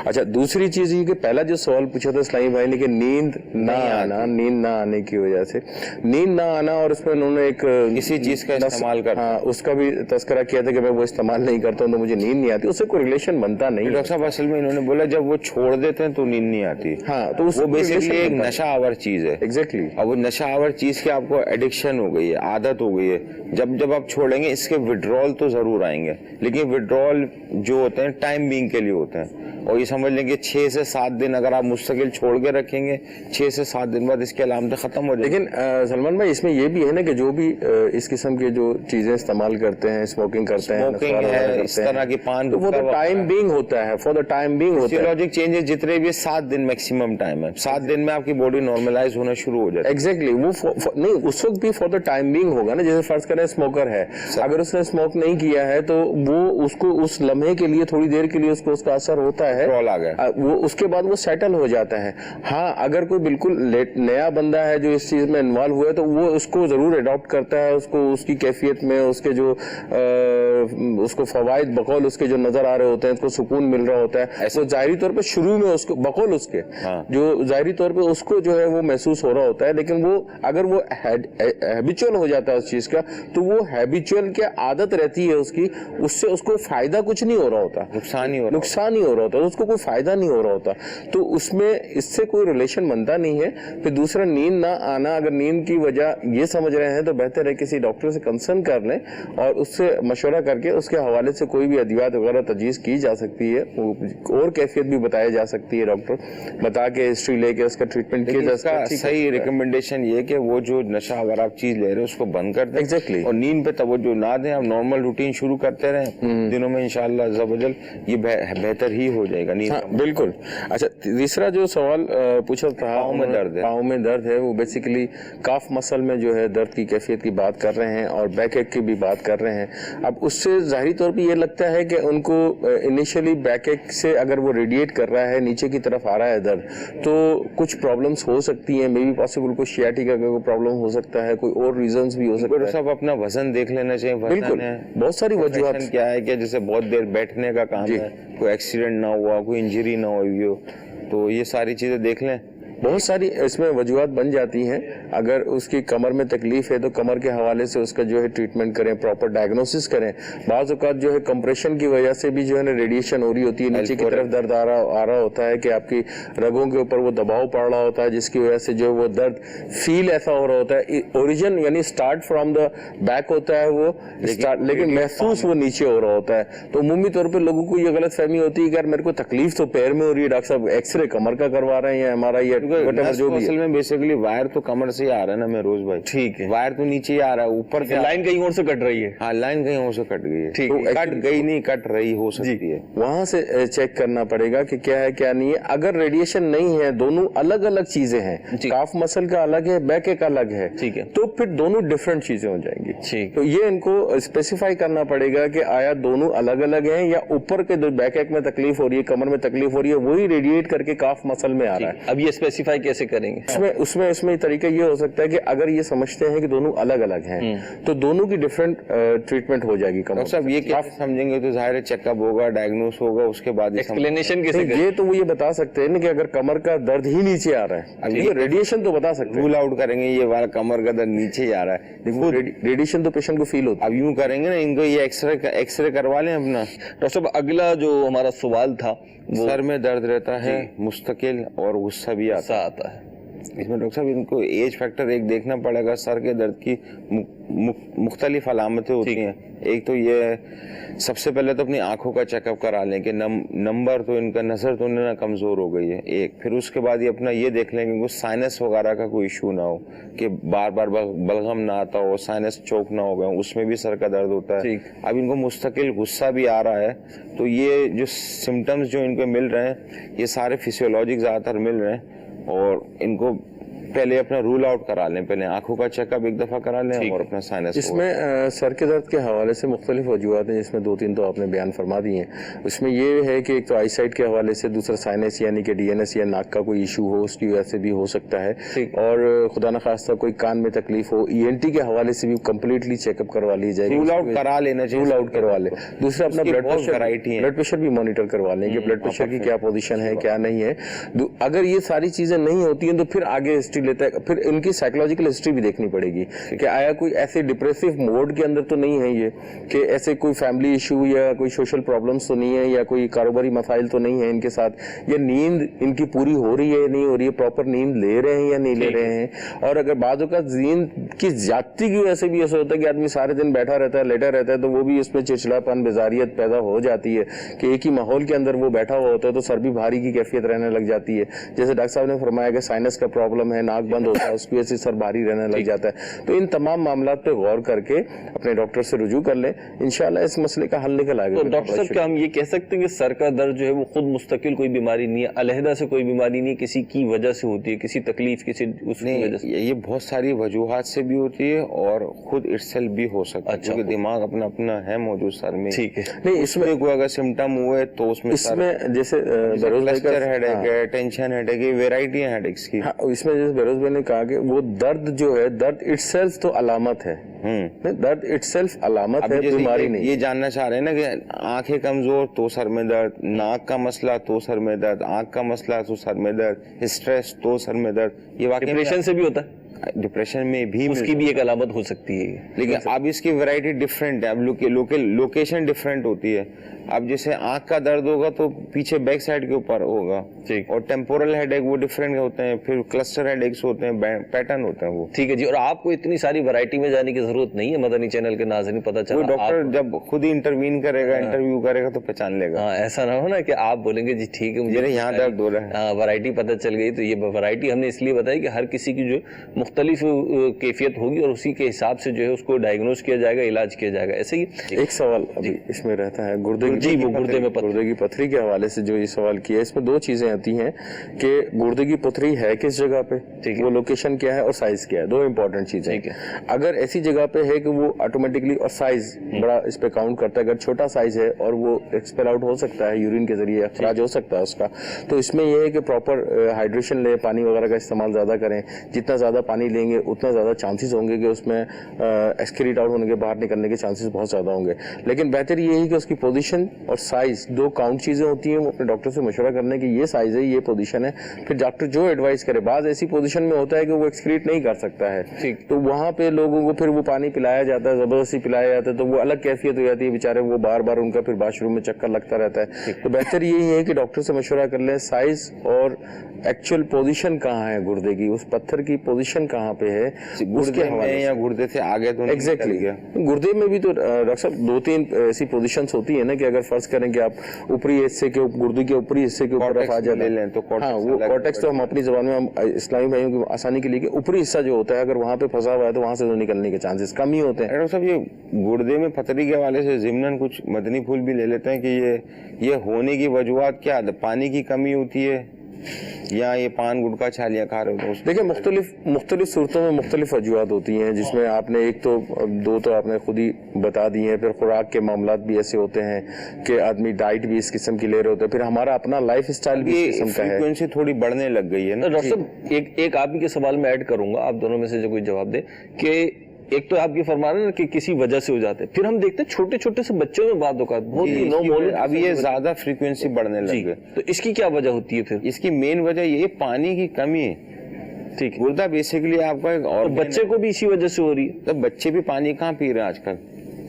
अच्छा, दूसरी चीज ये कि पहला जो सवाल पूछा था इस्लामी भाई ने कि नींद ना आने की वजह से, नींद ना आना, और उसमें उन्होंने एक किसी चीज का इस्तेमाल करना, हाँ, उसका भी तस्करा किया था कि मैं वो इस्तेमाल नहीं करता हूँ तो मुझे नींद नहीं आती, उससे कोई रिलेशन बनता नहीं। डॉक्टर साहब असल में इन्होंने बोला जब वो छोड़ देते हैं तो नींद नहीं आती। हाँ, तो वो बेसिकली एक नशा आवर चीज है। एग्जैक्टली। अब वो नशा आवर चीज की आपको एडिक्शन हो गई है, आदत हो गई है, जब आप छोड़ेंगे इसके विड्रॉल तो जरूर आएंगे, लेकिन विड्रॉल जो होते हैं टाइम बीइंग के लिए होते हैं, और ये समझ लेंगे 6 से 7 दिन अगर आप मुस्तकिल छोड़ के रखेंगे, 6 से 7 दिन बाद इसकी अलामतें खत्म हो जाएगी। लेकिन सलमान भाई इसमें ये भी है ना कि जो भी इस किस्म के जो चीजें इस्तेमाल करते हैं, स्मोकिंग करते हैं, इस तरह की पान, तो वो तो टाइम बीइंग होता है, फॉर द टाइम बीइंग होता है। फिजियोलॉजिक चेंजेस जितने भी 7 दिन मैक्सिमम टाइम है, 7 दिन में आपकी बॉडी नॉर्मलाइज होना शुरू हो जाती है। एग्जैक्टली, वो नहीं, उस वक्त भी फॉर द टाइम बीइंग होगा ना। जैसे फर्ज करें स्मोकर है, अगर उसने स्मोक नहीं किया है तो वो उसको उस लम्हे के लिए, थोड़ी देर के लिए उसको उसका असर होता है, आ गया, वो उसके बाद वो सेटल हो जाता है। हाँ, अगर कोई बिल्कुल नया बंदा है जो इस चीज में इन्वॉल्व हुआ है तो वो उसको जरूर अडॉप्ट करता है, उसको उसकी कैफियत में उसके जो उसको फवाइद बकौल उसके जो नजर आ रहे होते हैं, उसको सुकून मिल रहा होता है, वो जाहिरी तौर पे शुरू में उसको बकौल उसके जो जाहिरी तौर पे उसको जो है वो महसूस हो रहा होता है, लेकिन वो अगर वो हैबिचुअल हो जाता है उस चीज का, तो वो हैबिचुअल की आदत रहती है उसकी, उससे उसको फायदा कुछ नहीं हो रहा होता, नुकसान ही हो रहा होता, उसको कोई फायदा नहीं हो रहा होता, तो उसमें इससे कोई रिलेशन बनता नहीं है। फिर दूसरा, नींद ना आना, अगर नींद की वजह ये समझ रहे हैं तो बेहतर है किसी डॉक्टर से कंसर्न कर लें और उससे मशवरा करके उसके हवाले से कोई भी अद्वियात वगैरह तजवीज़ की जा सकती है, और कैफियत भी बताई जा सकती है, डॉक्टर बता के हिस्ट्री लेके उसका ट्रीटमेंट किया जा सकता है। सही रिकमेंडेशन ये कि वो जो नशा अगर आप चीज ले रहे हो उसको बंद कर दें, एग्जैक्टली, और नींद पे तवज्जो ना दें, आप नॉर्मल रूटीन शुरू करते रहें, दिनों में इंशाअल्लाह अज़्ज़वजल ये बेहतर ही हो जाएगा नींद। हाँ, बिल्कुल। अच्छा, तीसरा जो सवाल पूछा था, पाँव में दर्द है, वो बेसिकली काफ मसल में जो है दर्द की कैफियत की बात कर रहे हैं और बैक एक की भी बात कर रहे हैं। अब उससे जाहिरी तौर पे ये लगता है कि उनको इनिशियली बैक एक से अगर वो रेडिएट कर रहा है, नीचे की तरफ आ रहा है दर्द, तो कुछ प्रॉब्लम्स हो सकती हैं, मे बी पॉसिबल कोई शियाटिका का कोई प्रॉब्लम हो सकता है, कोई और रीजंस भी हो सकता है। सब अपना वजन देख लेना चाहिए। बिल्कुल, बहुत सारी वजूहत क्या है कि जैसे बहुत देर बैठने का काम है, कोई एक्सीडेंट ना हुआ, कोई इंजरी ना हुई हो, तो ये सारी चीजें देख लें। बहुत सारी इसमें वजूहत बन जाती हैं। अगर उसकी कमर में तकलीफ है तो कमर के हवाले से उसका जो है ट्रीटमेंट करें, प्रॉपर डायग्नोसिस करें। बाज़ औक़ात जो है कंप्रेशन की वजह से भी जो है ना रेडिएशन हो रही होती है, नीचे की तरफ दर्द आ रहा होता है कि आपकी रगों के ऊपर वो दबाव पड़ रहा होता है, जिसकी वजह से जो वो दर्द फील ऐसा हो रहा होता है। ओरिजिन यानी स्टार्ट फ्रॉम द बैक होता है वो, लेकिन महसूस वो नीचे हो रहा होता है। तो उमूमी तौर पर लोगों को ये गलत फहमी होती है कि यार मेरे को तकलीफ तो पैर में हो रही है, डॉक्टर साहब एक्सरे कमर का करवा रहे हैं या हमारा ये जो भी असल में बेसिकली वायर तो कमर से ही आ रहा है ना मैं रोज भाई, ठीक है, वायर तो नीचे ही आ रहा है, ऊपर से लाइन कहीं और से कट रही है। हाँ, लाइन कहीं और से कट गई है, ठीक है, कट गई नहीं, कट रही हो सकती है, वहां से चेक करना पड़ेगा कि क्या है क्या नहीं है। अगर रेडिएशन नहीं है, दोनों अलग अलग चीजें हैं, काफ मसल का अलग है, बैक एक अलग है, ठीक है, तो फिर दोनों डिफरेंट चीजें हो जाएंगी। ठीक, तो ये इनको स्पेसिफाई करना पड़ेगा कि आया दोनों अलग अलग हैं या ऊपर के बैक एक में तकलीफ हो रही है, कमर में तकलीफ हो रही है, वही रेडिएट करके काफ मसल में आ रहा है। अब ये स्पेसिफाई कैसे करेंगे? उसमें तरीका ये हो सकता है कि अगर ये समझते हैं कि दोनों अलग अलग हैं तो दोनों की डिफरेंट ट्रीटमेंट हो जाएगी। डॉक्टर साहब ये क्या समझेंगे तो जाहिर है चेकअप होगा, डायग्नोस होगा, उसके बाद एक्सप्लेनेशन कैसे? ये तो वो ये बता सकते हैं ना कि अगर कमर का दर्द ही नीचे आ रहा है, अब ये रेडिएशन तो बता सकते हैं, रूल आउट करेंगे ये वाला कमर का दर्द नीचे ही आ रहा है, देखो रेडिएशन तो पेशेंट को फील होता है। अब यूं करेंगे ना, इनको ये एक्सरे करवा लें अपना। डॉक्टर साहब अगला जो हमारा सवाल था, सर में दर्द रहता है मुस्तकिल और गुस्सा भी आता है, इसमें डॉक्टर साहब इनको एज फैक्टर एक देखना पड़ेगा। सर के दर्द की मुख्तलिफ अलामतें होती हैं। एक तो ये सबसे पहले तो अपनी आंखों का चेकअप करा लें कि नंबर तो इनका नज़र तो ना कमज़ोर हो गई है एक। फिर उसके बाद ये अपना ये देख लें कि इनको साइनस वगैरह का कोई इशू ना हो, कि बार बार बलगम ना आता हो, साइनस चोक ना हो गया, उसमें भी सर का दर्द होता है। अब इनको मुस्तकिल गुस्सा भी आ रहा है, तो ये जो सिम्टम्स जो इनको मिल रहे हैं ये सारे फिजियोलॉजिक ज़्यादातर मिल रहे हैं। और इनको पहले अपना रूल आउट करा लें, पहले आंखों का चेकअप एक दफा करा लें और अपना साइनस। इसमें सर के दर्द के हवाले से मुख्तलिफ वजूहत हैं, जिसमें 2-3 तो आपने बयान फरमा दी हैं। उसमें ये है कि एक तो आई साइट के हवाले से, दूसरा साइनस यानी कि डीएनएस या नाक का कोई इशू हो, उसकी वजह से भी हो सकता है। और खुदा न खास्ता कोई कान में तकलीफ हो, ईएनटी के हवाले से भी कम्प्लीटली चेकअप करवा ली जाएगी, रूल आउट करा लेना चाहिए, रूल आउट करवा लें। दूसरा अपना ब्लड प्रेशर भी मॉनिटर करवा लें कि ब्लड प्रेशर की क्या पोजीशन है, क्या नहीं है। अगर ये सारी चीजें नहीं होती हैं तो फिर आगे हिस्ट्री लेता है। फिर उनकी साइकोलॉजिकल हिस्ट्री भी देखनी पड़ेगी कि आया कोई ऐसे डिप्रेसिव मोड के अंदर तो नहीं है ये, कि ऐसे कोई फैमिली इशू या कोई सोशल प्रॉब्लम्स तो नहीं है, या कोई कारोबारी मसाइल तो नहीं है इनके साथ, या नींद इनकी पूरी हो रही है या नहीं हो रही है, प्रॉपर नींद ले रहे हैं या नहीं ले रहे हैं। और अगर बाज़ों का नींद की ज्यादती की वजह से भी ऐसा होता है कि आदमी सारे दिन बैठा रहता है, लेटा रहता है, तो वो भी उसमें चिड़चिड़ापन, बेजारियत पैदा हो जाती है कि एक ही माहौल के अंदर वो बैठा हुआ होता है, तो सर भी भारी की कैफियत रहने लग जाती है। जैसे डॉक्टर साहब ने फरमाया कि साइनस का प्रॉब्लम है, नाक बंद होता है, उसकी वजह से सर भारी रहने लग जाता है। तो इन तमाम मामलात पे गौर करके अपने डॉक्टर से रुजू कर ले, इंशाल्लाह इस मसले का हल निकल आएगा। तो डॉक्टर साहब क्या हम ये कह सकते हैं कि सर का दर्द जो है वो खुद मुस्तकिल कोई बीमारी नहीं है, अलहदा से कोई बीमारी नहीं है, किसी की वजह से होती है, किसी तकलीफ, किसी उसकी वजह से? ये बहुत सारी वजूहात से भी होती है और खुद इटसेल्फ भी हो सकता है, क्योंकि दिमाग अपना अपना है मौजूद सर में। ठीक है। नहीं, इसमें कोई अगर सिम्टम हुए तो उसमें जैसे क्लस्टर हेडेक है, टेंशन हेडेक है, वेराइटी है हेडेक्स की। हाँ, इसमें जैसे बेरोज भाई ने कहा कि वो दर्द जो है, दर्द इटसेल्फ तो अलामत है, दर्द इटसेल्फ अलामत है, बीमारी नहीं। ये जानना चाह रहे हैं ना कि आंखें कमजोर तो सर में दर्द, नाक का मसला तो सर में दर्द, आंख का मसला तो सर में दर्द, स्ट्रेस तो सर में दर्द। ये वाकई डिप्रेशन से भी होता है? डिप्रेशन में भी उसकी भी एक अलामत हो सकती है, लेकिन अब इसकी वैरायटी डिफरेंट है। अब लोकेशन डिफरेंट होती है। अब जैसे आंख का दर्द होगा तो पीछे बैक साइड के ऊपर होगा, ठीक, और टेम्पोरल हेडेक वो डिफरेंट होते हैं, फिर क्लस्टर हेडेक्स होते हैं, पैटर्न होते हैं वो। ठीक है जी। और आपको इतनी सारी वैरायटी में जाने की जरूरत नहीं है, मदनी चैनल के नाज़रीन पता चला, डॉक्टर जब खुद ही इंटरवीन करेगा, इंटरव्यू करेगा तो पहचान लेगा। हाँ, ऐसा ना हो ना कि आप बोलेंगे जी ठीक है मुझे यहाँ दर्द हो रहा है, वैरायटी पता चल गई। तो ये वैरायटी हमने इसलिए बताई कि हर किसी की जो मुख्तलिफ कैफियत होगी और उसी के हिसाब से जो है उसको डायग्नोज किया जाएगा, इलाज किया जाएगा। ऐसे ही एक सवाल अभी इसमें रहता है गुर्दे की पथरी के हवाले से जो ये सवाल किया है, इसमें दो चीजें आती हैं कि गुर्दे की पथरी है किस जगह पे, वो लोकेशन क्या है और साइज क्या है, दो इंपॉर्टेंट चीजें हैं। अगर ऐसी जगह पे है कि वो ऑटोमेटिकली, और साइज बड़ा इस पे काउंट करता है, अगर छोटा साइज है और वो एक्सपेल आउट हो सकता है यूरिन के जरिए, अखराज हो सकता है उसका, तो इसमें यह है कि प्रॉपर हाइड्रेशन ले, पानी वगैरह का इस्तेमाल ज्यादा करें। जितना ज्यादा पानी लेंगे उतना ज्यादा चांसेस होंगे कि उसमें एक्सक्रीट आउट होने के, बाहर निकलने के चांसेस बहुत ज्यादा होंगे। लेकिन बेहतर ये है कि उसकी पोजीशन और साइज, दो काउंट चीजें होती हैं, वो अपने डॉक्टर से मशवरा करने की ये साइज है, ये पोजीशन है, फिर डॉक्टर जो एडवाइस करे। बाज ऐसी पोजीशन में होता है कि वो एक्सक्रीट नहीं कर सकता है, ठीक, तो वहां पे लोगों को फिर वो पानी पिलाया जाता है, जबरदस्ती पिलाया जाता है, तो वो अलग कैफियत हो जाती है, बेचारे वो बार बार उनका फिर वॉशरूम में चक्कर लगता रहता है। तो बेहतर यही है कि डॉक्टर से मशवरा कर लें, साइज और एक्चुअल पोजीशन कहाँ है गुर्दे की, उस पत्थर की पोजीशन कहाँ पे है, उसके हवाले या गुर्दे से आगे तो एग्जैक्टली गुर्दे में भी तो डॉक्टर साहब 2-3 ऐसी पोजीशंस होती है ना कि अगर फर्ज करें कि आप ऊपरी हिस्से के, गुर्दे के ऊपरी हिस्से के ऊपर आ जाते हैं, तो हाँ, वो कॉर्टेक्स तो हम अपनी जबान में, हम इस्लामी भाइयों की आसानी के लिए कि ऊपरी हिस्सा जो होता है अगर वहाँ पे फंसा हुआ है तो वहाँ से तो निकलने के चांसेस कम ही होते हैं। डॉक्टर साहब, ये गुर्दे में पथरी के हवाले से ज़िमनन कुछ मदनी फूल भी ले लेते हैं कि ये होने की वजूहत क्या है? पानी की कमी होती है या ये पान गुटखा छालियाँ खा रहे हो? देखिए, मुख्तलिफ सूरतों में मुख्तलिफ वजूहत होती हैं, जिसमें आपने एक तो दो तो आपने खुद ही बता दी हैं। फिर खुराक के मामलात भी ऐसे होते हैं कि आदमी डाइट भी इस किस्म की ले रहे होते हैं, फिर हमारा अपना लाइफ स्टाइल भी इस किस्म का है, फ्रीक्वेंसी थोड़ी बढ़ने लग गई है ना। डॉक्टर साहब, एक आप ही के सवाल में ऐड करूंगा, आप दोनों में से जो कोई जवाब दे, कि एक तो आप ये फरमा रहे हैं कि किसी वजह से हो जाते हैं, फिर हम देखते हैं छोटे छोटे से बच्चों में बात होगा बहुत ही अब ये ज्यादा फ्रीक्वेंसी बढ़ने लग गई, तो इसकी क्या वजह होती है? फिर इसकी मेन वजह ये पानी की कमी है। ठीक, गुर्दा बेसिकली आपका एक, और बच्चे को भी इसी वजह से हो रही है, तो बच्चे भी पानी कहाँ पी रहे हैं आजकल?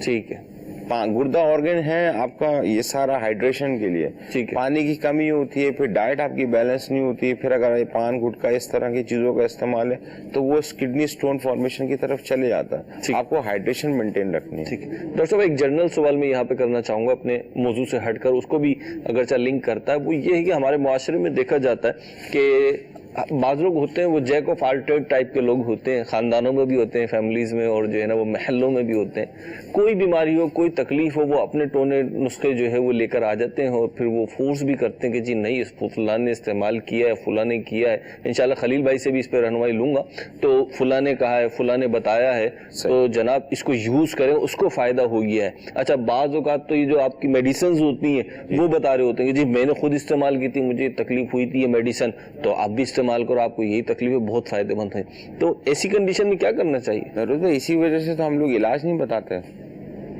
ठीक है, गुर्दा ऑर्गन है आपका ये सारा हाइड्रेशन के लिए, ठीक है। पानी की कमी होती है, फिर डाइट आपकी बैलेंस नहीं होती है, फिर अगर ये पान गुटखा इस तरह की चीजों का इस्तेमाल है तो वो किडनी स्टोन फॉर्मेशन की तरफ चले जाता है। आपको हाइड्रेशन मेंटेन रखनी है। ठीक है डॉक्टर साहब, एक जनरल सवाल मैं यहाँ पे करना चाहूंगा अपने मौजू से हटकर, उसको भी अगरचा लिंक करता है। वो ये है कि हमारे मुआशरे में देखा जाता है कि बाज़ लोग होते हैं वो jack of all trade type के लोग होते हैं, खानदानों में भी होते हैं, फैमिलीज में, और जो है ना वो महल्लों में भी होते हैं। कोई बीमारी हो, कोई तकलीफ हो, वो अपने टोने नुस्खे जो है वो लेकर आ जाते हैं और फिर वो फोर्स भी करते हैं कि जी नहीं, इस फुलान ने इस्तेमाल किया है, फुला ने किया है। इंशाल्लाह खलील भाई से भी इस पर रहनुमाई लूंगा। तो फुला ने कहा है, फुला ने बताया है, तो जनाब इसको यूज करें, उसको फायदा हो गया है। अच्छा, बाज़ औक़ात तो ये जो आपकी मेडिसिन होती हैं वो बता रहे होते हैं कि जी मैंने खुद इस्तेमाल की थी, मुझे तकलीफ हुई थी ये मेडिसिन, तो आप भी इस्तेमाल करो, आपको यही तकलीफ है, बहुत फायदेमंद है। तो ऐसी कंडीशन में क्या करना चाहिए? जरूर तो इसी वजह से तो हम लोग इलाज नहीं बताते।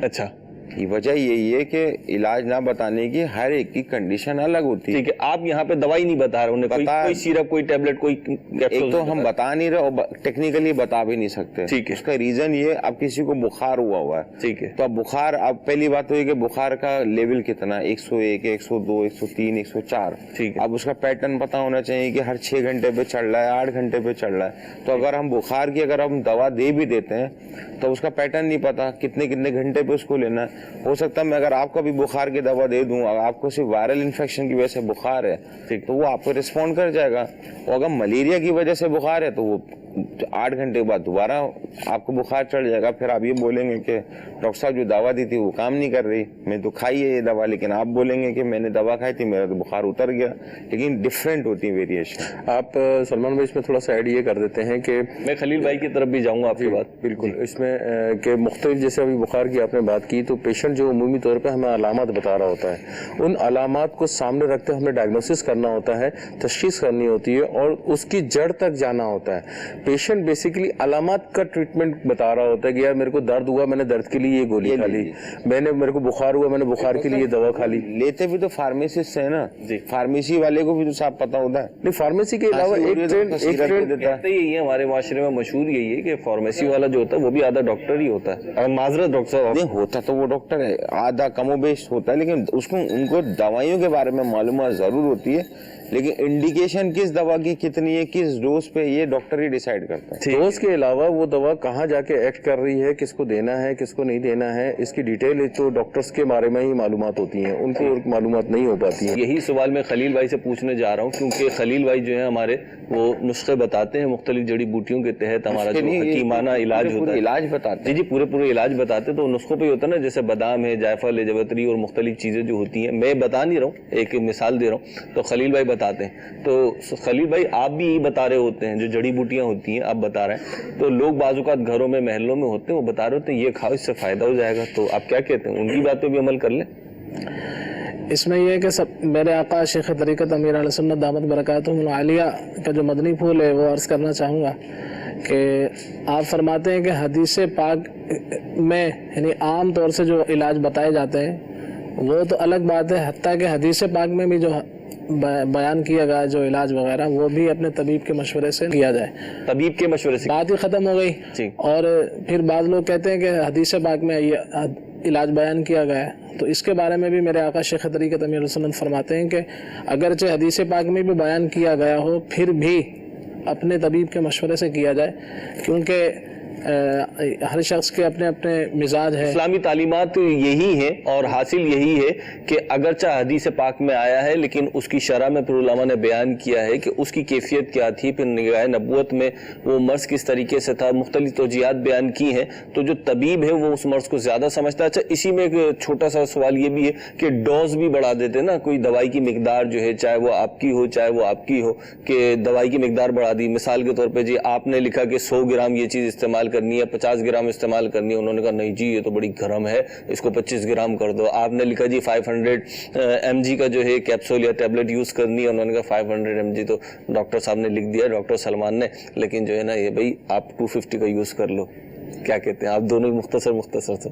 अच्छा, ये वजह यही है कि इलाज ना बताने की हर एक की कंडीशन अलग होती है। ठीक है, आप यहाँ पे दवाई नहीं बता रहे, उन्हें कोई सिरप, कोई टैबलेट, कोई एक तो हम बता नहीं रहे और टेक्निकली बता भी नहीं सकते। ठीक है। उसका रीजन ये, अब किसी को बुखार हुआ है, ठीक है, तो अब बुखार, अब पहली बात तो ये कि बुखार का लेवल कितना, 101, 102, 103, 104। ठीक है। अब उसका पैटर्न पता होना चाहिए कि हर 6 घंटे पे चढ़ रहा है, 8 घंटे पे चढ़ रहा है। तो अगर हम बुखार की अगर हम दवा दे भी देते हैं तो उसका पैटर्न नहीं पता, कितने कितने घंटे पे उसको लेना है। हो सकता है मैं अगर आपको भी बुखार की दवा दे दूं, अगर आपको सिर्फ वायरल इन्फेक्शन की वजह से बुखार है, ठीक, तो वो आपको रिस्पॉन्ड कर जाएगा। और अगर मलेरिया की वजह से बुखार है तो वो 8 घंटे के बाद दोबारा आपको बुखार चढ़ जाएगा। फिर आप ये बोलेंगे कि डॉक्टर साहब जो दवा दी थी वो काम नहीं कर रही, मैं तो खाई है ये दवा, लेकिन आप बोलेंगे कि मैंने दवा खाई थी, मेरा तो बुखार उतर गया। लेकिन डिफरेंट होती है वेरिएशन। आप सलमान भाई इसमें थोड़ा सा ऐड ये कर देते हैं कि मैं खलील भाई की तरफ भी जाऊंगा आपकी बात। बिल्कुल, इसमें कि मुख्तलिफ, जैसे अभी बुखार की आपने बात की, तो पेशेंट जो उमूमी तौर पे हमें अलामत बता रहा होता है, उन अलामत को सामने रखते हमें डायग्नोसिस करना होता है, तशखीस करनी होती है और उसकी जड़ तक जाना होता है। पेशेंट बेसिकली अलामत का ट्रीटमेंट बता रहा होता है कि यार मेरे को दर्द हुआ, मैंने दर्द के लिए ये गोली खा ली, मेरे को बुखार हुआ, मैंने बुखार के लिए ये दवा खा ली। लेते भी तो फार्मेसिस्ट है ना जी, फार्मेसी वाले को भी तो साफ पता होता है। नहीं, फार्मेसी के अलावा एक ट्रेंड यही है हमारे माशरे में मशहूर यही है कि फार्मेसी वाला जो होता है वो भी आधा डॉक्टर ही होता है। माजरत डॉक्टर साहब, नहीं होता तो वो डॉक्टर है, आधा कमोबेश होता है, लेकिन उसको उनको दवाइयों के बारे में मालूमात जरूर होती है, लेकिन इंडिकेशन किस दवा की कितनी है, किस डोज पे, ये डॉक्टर ही डिसाइड करता है। डोज के अलावा वो दवा कहाँ जाके एक्ट कर रही है, किसको देना है, किसको नहीं देना है, इसकी डिटेल तो डॉक्टर्स के बारे में ही मालूमात होती हैं, उनको मालूमात नहीं हो पाती है। यही सवाल मैं खलील भाई से पूछने जा रहा हूँ, क्योंकि खलील भाई जो है हमारे वो नुस्खे बताते हैं, मुख्तलिफ जड़ी बूटियों के तहत हमारा जो हकीमाना इलाज होता है, इलाज बताते हैं। जी पूरे इलाज बताते, तो नुस्खों पे होता है ना, जैसे बादाम है, जायफल है, जवतरी और मुख्तलिफ चीजें जो होती हैं, मैं बता नहीं रहा हूँ, एक मिसाल दे रहा हूँ, तो खलील भाई बताते हैं। तो खलील भाई आप भी यही बता रहे होते हैं, जो जड़ी बूटियां होती हैं आप बता रहे हैं, तो लोग बाजुकात घरों में महलों में होते हैं, वो बता रहे होते हैं ये खाओ इससे फायदा हो जाएगा, तो आप क्या कहते हैं, उनकी बात पे भी अमल कर लें? इसमें यह है कि सब मेरे आका शेख तरीक़त अमीर अहले सुन्नत दामत बरकातुहुल आलिया का जो मदनी फूल है वो अर्ज़ करना चाहूँगा कि आप फरमाते हैं कि हदीस पाक में यानी आम तौर से जो इलाज बताए जाते हैं वो तो अलग बात है, हत्ता कि हदीस पाक में भी जो बयान किया गया जो इलाज वगैरह वो भी अपने तबीब के मशवरे से किया जाए। तबीब के मशवरे से बात ही ख़त्म हो गई। और फिर बाद लोग कहते हैं कि हदीस पाक में ये इलाज बयान किया गया है, तो इसके बारे में भी मेरे आका शेख तरीक़त अमीर सुन्नत फरमाते हैं कि अगरचे हदीस पाक में भी बयान किया गया हो फिर भी अपने तबीब के मशवरे से किया जाए, क्योंकि हर शख्स के अपने अपने मिजाज है। इस्लामी तालीमात यही है और हासिल यही है कि अगरचा हदीस पाक में आया है, लेकिन उसकी शरह में फिर उलमा ने बयान किया है कि उसकी कैफियत क्या थी, फिर निगाह नबूवत में वो मर्ज किस तरीके से था, मुख्तलिफ तौजीहात बयान की हैं, तो जो तबीब है वो उस मर्ज को ज्यादा समझता है। अच्छा, इसी में एक छोटा सा सवाल ये भी है कि डोज भी बढ़ा देते ना, कोई दवाई की मिकदार जो है चाहे वो आपकी हो चाहे वो आपकी हो, कि दवाई की मिकदार बढ़ा दी, मिसाल के तौर पर जी आपने लिखा कि 100 ग्राम ये चीज इस्तेमाल करनी है, 50 ग्राम इस्तेमाल करनी है, उन्होंने कहा नहीं जी ये तो बड़ी गर्म है, इसको 25 ग्राम कर दो। आपने लिखा जी 500 mg का जो है कैप्सूल या टैबलेट यूज करनी है, उन्होंने कहा 500 mg तो डॉक्टर साहब ने लिख दिया, डॉक्टर सलमान ने, लेकिन जो है ना ये भाई आप 250 का यूज कर लो। क्या कहते हैं आप दोनों ही मुख्तसर से?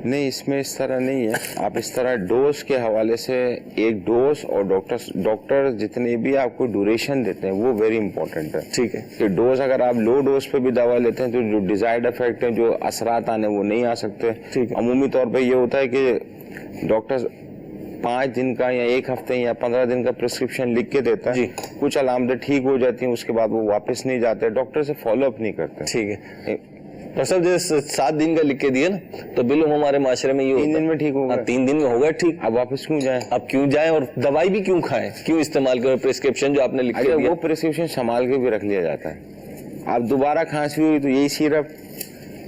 नहीं, इसमें इस तरह नहीं है। आप इस तरह डोज के हवाले से एक डोज और डॉक्टर जितने भी आपको ड्यूरेशन देते हैं वो वेरी इंपॉर्टेंट है। ठीक है कि डोज अगर आप लो डोज पे भी दवा लेते हैं तो जो डिजायर्ड इफेक्ट है, जो असरात आने वो नहीं आ सकते। ठीक है। अमूमी तौर पे ये होता है कि डॉक्टर 5 दिन का या 1 हफ्ते या 15 दिन का प्रिस्क्रिप्शन लिख के देता है। कुछ अलामतें ठीक हो जाती हैं, उसके बाद वो वापस नहीं जाते, डॉक्टर से फॉलो अप नहीं करते। ठीक है डॉक्टर साहब, जैसे 7 दिन का लिख के दिए ना, तो बिल्कुल हमारे माशरे में ये 3 दिन में ठीक होगा। 3 दिन में होगा ठीक। अब वापस क्यों जाए? अब क्यों जाए और दवाई भी क्यों खाएं, क्यों इस्तेमाल करें प्रिस्क्रिप्शन जो आपने लिख के दिया? वो प्रिस्क्रिप्शन संभाल के भी रख लिया जाता है। अब दोबारा खांसी हुई तो यही सिरप,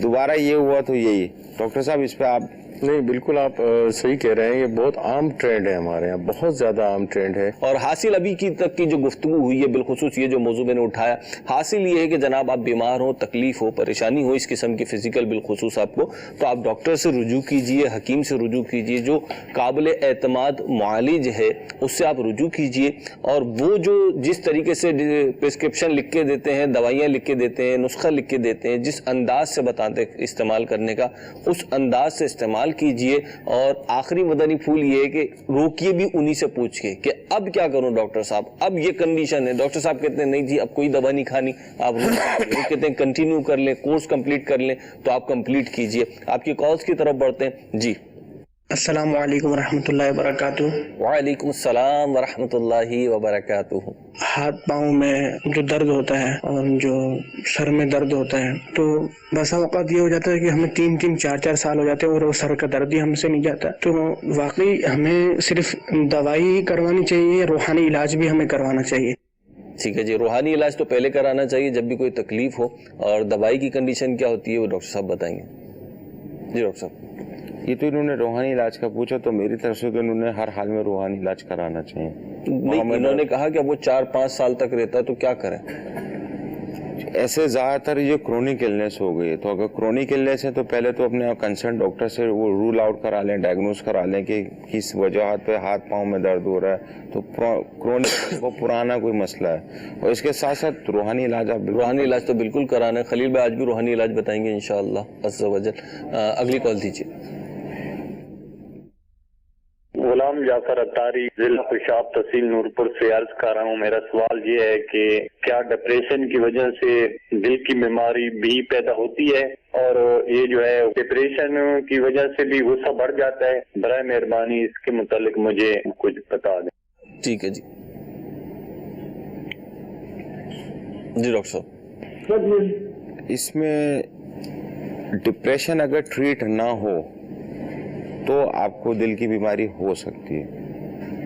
दोबारा ये हुआ तो यही। डॉक्टर साहब इस पे आप नहीं, बिल्कुल आप सही कह रहे हैं। ये बहुत आम ट्रेंड है हमारे यहाँ, बहुत ज्यादा आम ट्रेंड है। और हासिल अभी की तक की जो गुफ्तगू हुई है, बिलखुसूस ये जो मौजू मैंने उठाया, हासिल ये है कि जनाब आप बीमार हो, तकलीफ हो, परेशानी हो इस किस्म की फिजिकल बिलखुसूस आपको, तो आप डॉक्टर से रुजू कीजिए, हकीम से रुजू कीजिए, जो काबिल एतमाद मुआलिज है उससे आप रुजू कीजिए। और वो जो जिस तरीके से प्रिस्क्रिप्शन लिख के देते हैं, दवाइयाँ लिख के देते हैं, नुस्खा लिख के देते हैं, जिस अंदाज से बताते इस्तेमाल करने का, उस अंदाज से इस्तेमाल कीजिए। और आखिरी मदनी फूल ये है कि रोकिए भी उन्हीं से पूछ के कि अब क्या करूं डॉक्टर साहब, अब ये कंडीशन है। डॉक्टर साहब कहते हैं नहीं जी अब कोई दवा नहीं खानी, आप कहते हैं कंटिन्यू कर लें, कोर्स कंप्लीट कर लें, तो आप कंप्लीट कीजिए। आपकी कॉल्स की तरफ बढ़ते हैं जी। अस्सलाम वालेकुम रहमतुल्लाहि व बरकातुहू। वालेकुम अस्सलाम व रहमतुल्लाहि व बरकातुहू। हाथ पाँव में जो दर्द होता है और जो सर में दर्द होता है, तो बसा वक़्त ये हो जाता है कि हमें 3-3, 4-4 साल हो जाते हैं और वो सर का दर्द ही हमसे नहीं जाता। तो वाकई हमें सिर्फ दवाई करवानी चाहिए, रूहानी इलाज भी हमें करवाना चाहिए? ठीक है जी, रूहानी इलाज तो पहले कराना चाहिए जब भी कोई तकलीफ हो, और दवाई की कंडीशन क्या होती है वो डॉक्टर साहब बताएंगे। जी डॉक्टर साहब। ये तो इन्होंने रूहानी इलाज का पूछा, तो मेरी तरफ से तो इन्होंने हर हाल में रूहानी इलाज कराना चाहिए। नहीं, इन्होंने कहा कि अब वो 4-5 साल तक रहता है तो क्या करें? ऐसे ज्यादातर ये क्रोनिक इलनेस हो गई है, तो अगर क्रोनिक इलनेस है तो पहले तो अपने कंसर्न डॉक्टर से वो रूल आउट करा लें, डायग्नोज करा लें कि किस वजह पे हाथ पाँव में दर्द हो रहा है, तो क्रोनिक वो पुराना कोई मसला है। और इसके साथ साथ रूहानी इलाज, आप रूहानी इलाज तो बिल्कुल कराना है। खलील भाई आज भी रूहानी इलाज बताएंगे इंशाअल्लाह अज़्ज़ व जल। अगली कॉल दीजिए। गुलाम जाफर अत्तारी, जिला पेशाब तहसील नूरपुर से अर्ज कर रहा हूँ। मेरा सवाल ये है कि क्या डिप्रेशन की वजह से दिल की बीमारी भी पैदा होती है, और ये जो है डिप्रेशन की वजह से भी गुस्सा बढ़ जाता है? बराए मेहरबानी इसके मुतालिक मुझे कुछ बता दें। ठीक है जी। जी डॉक्टर साहब। इसमें डिप्रेशन अगर ट्रीट ना हो तो आपको दिल की बीमारी हो सकती है।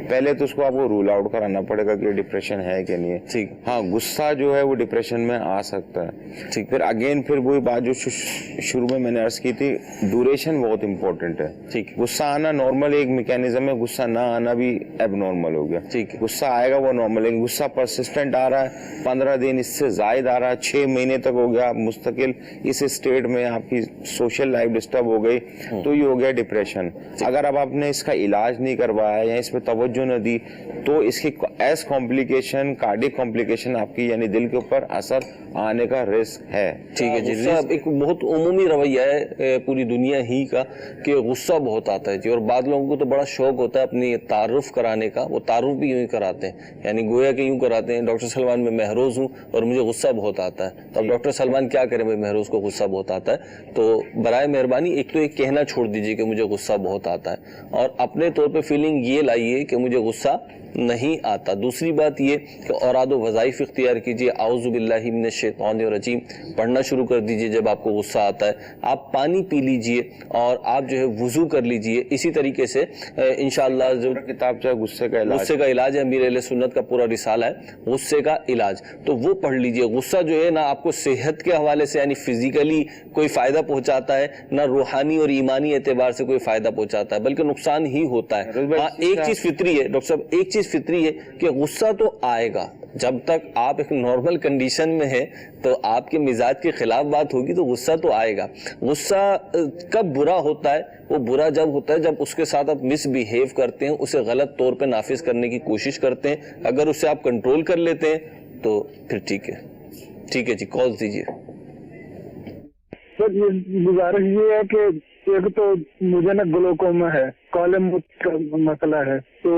पहले तो उसको आपको रूल आउट कराना पड़ेगा कि डिप्रेशन है कि नहीं है। ठीक। हाँ, गुस्सा जो है वो डिप्रेशन में आ सकता है। ठीक। फिर अगेन फिर वही बात जो शुरू में मैंने अर्ज की थी, ड्यूरेशन बहुत इंपॉर्टेंट है। ठीक। गुस्सा आना नॉर्मल एक मैकेनिज्म है, गुस्सा ना आना भी एबनॉर्मल हो गया। ठीक। गुस्सा आएगा वो नॉर्मल है, गुस्सा परसिस्टेंट आ रहा है, 15 दिन इससे जायद आ रहा है, 6 महीने तक हो गया, आप मुस्तकिल इस स्टेट में, आपकी सोशल लाइफ डिस्टर्ब हो गई, तो ये हो गया डिप्रेशन। अगर अब आपने इसका इलाज नहीं करवाया या इस पर तवज्जो न दी तो इसकी एज कॉम्प्लिकेशन, कार्डियक कॉम्प्लिकेशन आपकी यानी दिल के ऊपर असर आने का रिस्क है। ठीक है जी। साहब एक बहुत उमूमी रवैया है पूरी दुनिया ही का कि गुस्सा बहुत आता है जी, और बाद लोगों को तो बड़ा शौक होता है अपनी तारुफ कराने का, वो तारुफ भी यूं ही कराते हैं, यानी गोया के यूं कराते हैं, डॉक्टर सलमान मैं महरोज हूँ और मुझे गुस्सा बहुत आता है। तो अब डॉक्टर सलमान क्या करें भाई, महरोज को गुस्सा बहुत आता है, तो बराए मेहरबानी एक तो एक कहना छोड़ दीजिए कि मुझे गुस्सा बहुत आता है, और अपने तौर पर फीलिंग ये लाइए कि मुझे गुस्सा नहीं आता। दूसरी बात ये कि औराद वज़ाइफ इख्तियार कीजिए, आऊज़ु बिल्लाहि मिनश शैतानिर रजीम पढ़ना शुरू कर दीजिए जब आपको गुस्सा आता है। आप पानी पी लीजिए और आप जो है वुज़ू कर लीजिए। इसी तरीके से इंशाअल्लाह जो किताब जो गुस्से का इलाज है, अमीर अहले सुन्नत का पूरा रिसाला है गुस्से का इलाज, तो वो पढ़ लीजिए। गुस्सा जो है ना आपको सेहत के हवाले से यानी फिजिकली कोई फायदा पहुंचाता है, ना रूहानी और ईमानी एतबार से कोई फायदा पहुंचाता है, बल्कि नुकसान ही होता है। हाँ, एक चीज फितरी है डॉक्टर साहब, एक चीज फितरी है कि गुस्सा तो आएगा, जब तक आप एक नॉर्मल कंडीशन में है तो आपके मिजाज के खिलाफ बात होगी तो गुस्सा तो आएगा। गुस्सा कब बुरा होता है? वो बुरा जब होता है जब उसके साथ आप मिसबिहेव करते हैं, उसे गलत तौर पे नाफिज करने की कोशिश करते हैं। अगर उसे आप कंट्रोल कर लेते हैं तो फिर ठीक है। ठीक है जी, कॉल दीजिए। सर गुजारिश ये है कि एक तो मुझे ना ग्लोकोमा है, काले मूत्र का मसला है, तो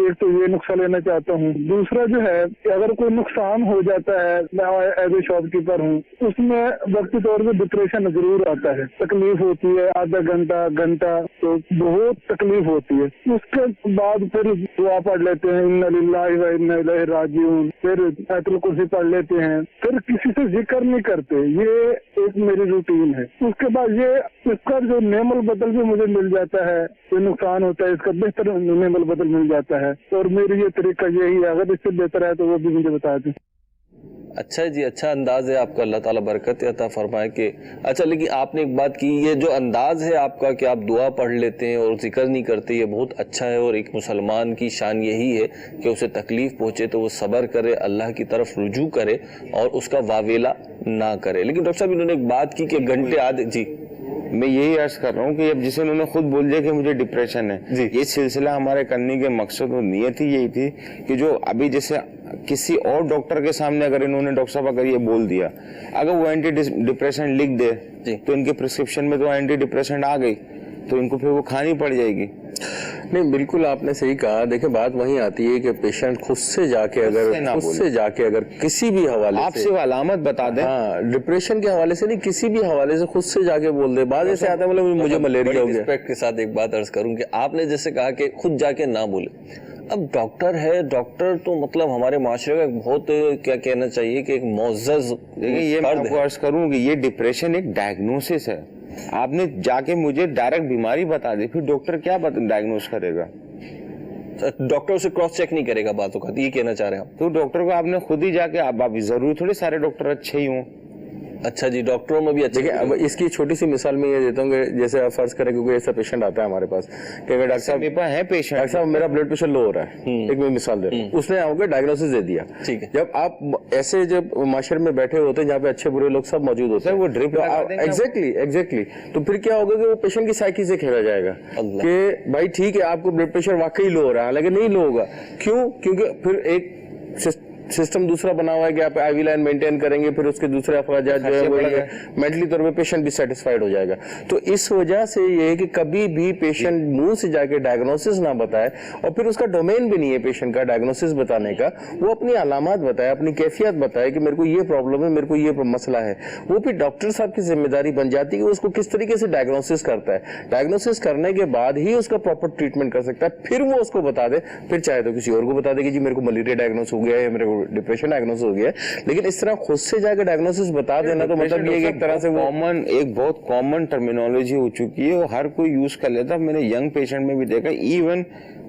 एक तो ये नुस्खा लेना चाहता हूँ। दूसरा जो है कि अगर कोई नुकसान हो जाता है, मैं एज ए शॉपकीपर हूँ, उसमें वक्ती तौर पे डिप्रेशन जरूर आता है, तकलीफ होती है, आधा घंटा तो बहुत तकलीफ होती है। उसके बाद फिर दुआ पढ़ लेते हैं, इन्ना लिल्लाहि व इन्ना इलैहि राजिऊन, फिर आयतुल कुर्सी पढ़ लेते हैं, फिर किसी से जिक्र नहीं करते। ये एक मेरी रूटीन है। उसके बाद ये इसका जो नेमल बदल भी मुझे मिल जाता है, कोई नुकसान होता है इसका बेहतर नेमल बदल मिल जाता है, और मेरी ये तरीका यही है। अगर इससे बेहतर है तो वो भी मुझे बता दें। अच्छा जी, अच्छा अंदाज है आपका, अल्लाह ताला बरकत अता फरमाए कि अच्छा। लेकिन आपने एक बात की, ये जो अंदाज है आपका कि आप दुआ पढ़ लेते हैं और जिक्र नहीं करते, ये बहुत अच्छा है। और एक मुसलमान की शान यही है कि उसे तकलीफ पहुंचे तो वो सब्र करे, अल्लाह की तरफ रुजू करे और उसका वावेला ना करे। लेकिन डॉक्टर साहब इन्होंने एक बात की कि घंटे आधे, जी मैं यही अर्ज कर रहा हूँ कि अब जिसे उन्होंने खुद बोल दिया कि मुझे डिप्रेशन है, ये सिलसिला हमारे करने के मकसद और नियत ही यही थी कि जो अभी जैसे किसी और डॉक्टर के सामने अगर इन्होंने डॉक्टर साहब अगर ये बोल दिया, अगर वो एंटी डिप्रेशन लिख दे तो इनके प्रिस्क्रिप्शन में तो एंटी डिप्रेशन आ गई, तो इनको फिर वो खानी पड़ जाएगी। नहीं, बिल्कुल आपने सही कहा। देखिए बात वहीं आती है कि पेशेंट खुद से जाके अगर किसी भी हवाले से आपसे अलामत बता दें, हाँ, डिप्रेशन के हवाले से नहीं, किसी भी हवाले से खुद से जाके बोल दे। बाद ऐसे आता है मतलब मुझे मलेरिया हो गया। रिस्पेक्ट के साथ एक बात अर्ज करूं कि आपने जैसे कहा कि खुद जाके ना बोले। अब डॉक्टर है, डॉक्टर तो मतलब हमारे माशरे का बहुत क्या कहना चाहिए कि एक मोअज़्ज़ज़। देखिए ये मैं आपको अर्ज करूं कि ये डिप्रेशन एक डायग्नोसिस है। आपने जाके मुझे डायरेक्ट बीमारी बता दी, फिर डॉक्टर क्या डायग्नोस करेगा? डॉक्टर उसे क्रॉस चेक नहीं करेगा बातों का, ये कहना चाह रहे हैं आप? तो डॉक्टर को आपने खुद ही जाके, आप जरूरी थोड़ी सारे डॉक्टर अच्छे ही हों। अच्छा जी, डॉक्टरों में भी अच्छे। देखिए अब इसकी छोटी सी मिसाल मैं ये देता हूँ कि जैसे आप फर्ज करें क्योंकि ऐसा पेशेंट आता है हमारे पास कि अगर डॉक्टर साहब है पेशेंट, डॉक्टर साहब मेरा ब्लड प्रेशर लो हो रहा है, एक मैं मिसाल दे रहा हूँ, उसने आपको डायग्नोसिस दे दिया। ठीक है। जब आप ऐसे जब माशरे में बैठे होते हैं जहाँ पे अच्छे बुरे लोग सब मौजूद होते हैं, वो ड्रिप एग्जैक्टली तो फिर क्या होगा कि वो पेशेंट की साइकी से खेला जाएगा कि भाई ठीक है आपको ब्लड प्रेशर वाकई लो हो रहा है, लेकिन नहीं लो होगा। क्यों? क्योंकि फिर एक सिस्टम दूसरा बना हुआ है कि आप आईवी लाइन मेंटेन करेंगे, फिर उसके दूसरे अखराजात जो है वो मेंटली तौर पे पेशेंट भी सेटिस्फाइड हो जाएगा। तो इस वजह से ये है कि कभी भी पेशेंट मुंह से जाके डायग्नोसिस ना बताए, और फिर उसका डोमेन भी नहीं है पेशेंट का डायग्नोसिस बताने का, वो अपनी अलामत बताए, अपनी कैफियत बताए कि मेरे को ये प्रॉब्लम है, मेरे को ये मसला है। वो फिर डॉक्टर साहब की जिम्मेदारी बन जाती है कि उसको किस तरीके से डायग्नोसिस करता है। डायग्नोसिस करने के बाद ही उसका प्रॉपर ट्रीटमेंट कर सकता है, फिर वो उसको बता दे, फिर चाहे तो किसी और को बता दे कि जी मेरे को मलेरिया डायग्नोस हो गया है, मेरे को डिप्रेशन डायग्नोस हो गया। लेकिन इस तरह खुद से जाकर डायग्नोसिस बता देना तो मतलब ये एक तरह से वो एक बहुत कॉमन टर्मिनोलॉजी हो चुकी है, वो हर कोई यूज कर लेता है। मैंने यंग पेशेंट में भी देखा, इवन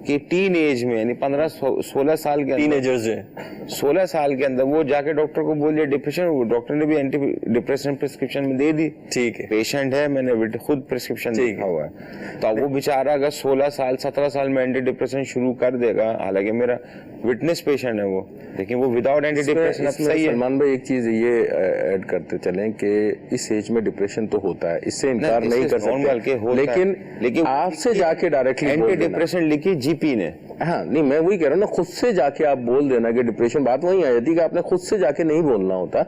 कि टीन एज में, यानी 15-16 साल के टीनेजर्स है, 16 साल के अंदर वो जाके डॉक्टर को बोल दिया डिप्रेशन, वो डॉक्टर ने भी एंटी डिप्रेशन प्रिस्क्रिप्शन में दे दी। ठीक है, पेशेंट है, मैंने खुद प्रिस्क्रिप्शन देखा हुआ है। तो अब वो बेचारा अगर 16 साल 17 साल में एंटी डिप्रेशन शुरू कर देगा, हालांकि मेरा विटनेस पेशेंट है वो, लेकिन वो विदाउट एंटी डिप्रेशन सही है। सलमान भाई एक चीज ये ऐड करते चलें कि इस एज में डिप्रेशन तो होता है, इससे इनकार नहीं कर सकते, लेकिन आपसे जाके डायरेक्टली एंटी डिप्रेशन लिखी जीपी ने। हाँ नहीं, मैं वही कह रहा हूँ ना, खुद से जाके आप बोल देना कि डिप्रेशन, बात वही आ जाती है कि आपने खुद से जाके नहीं बोलना होता।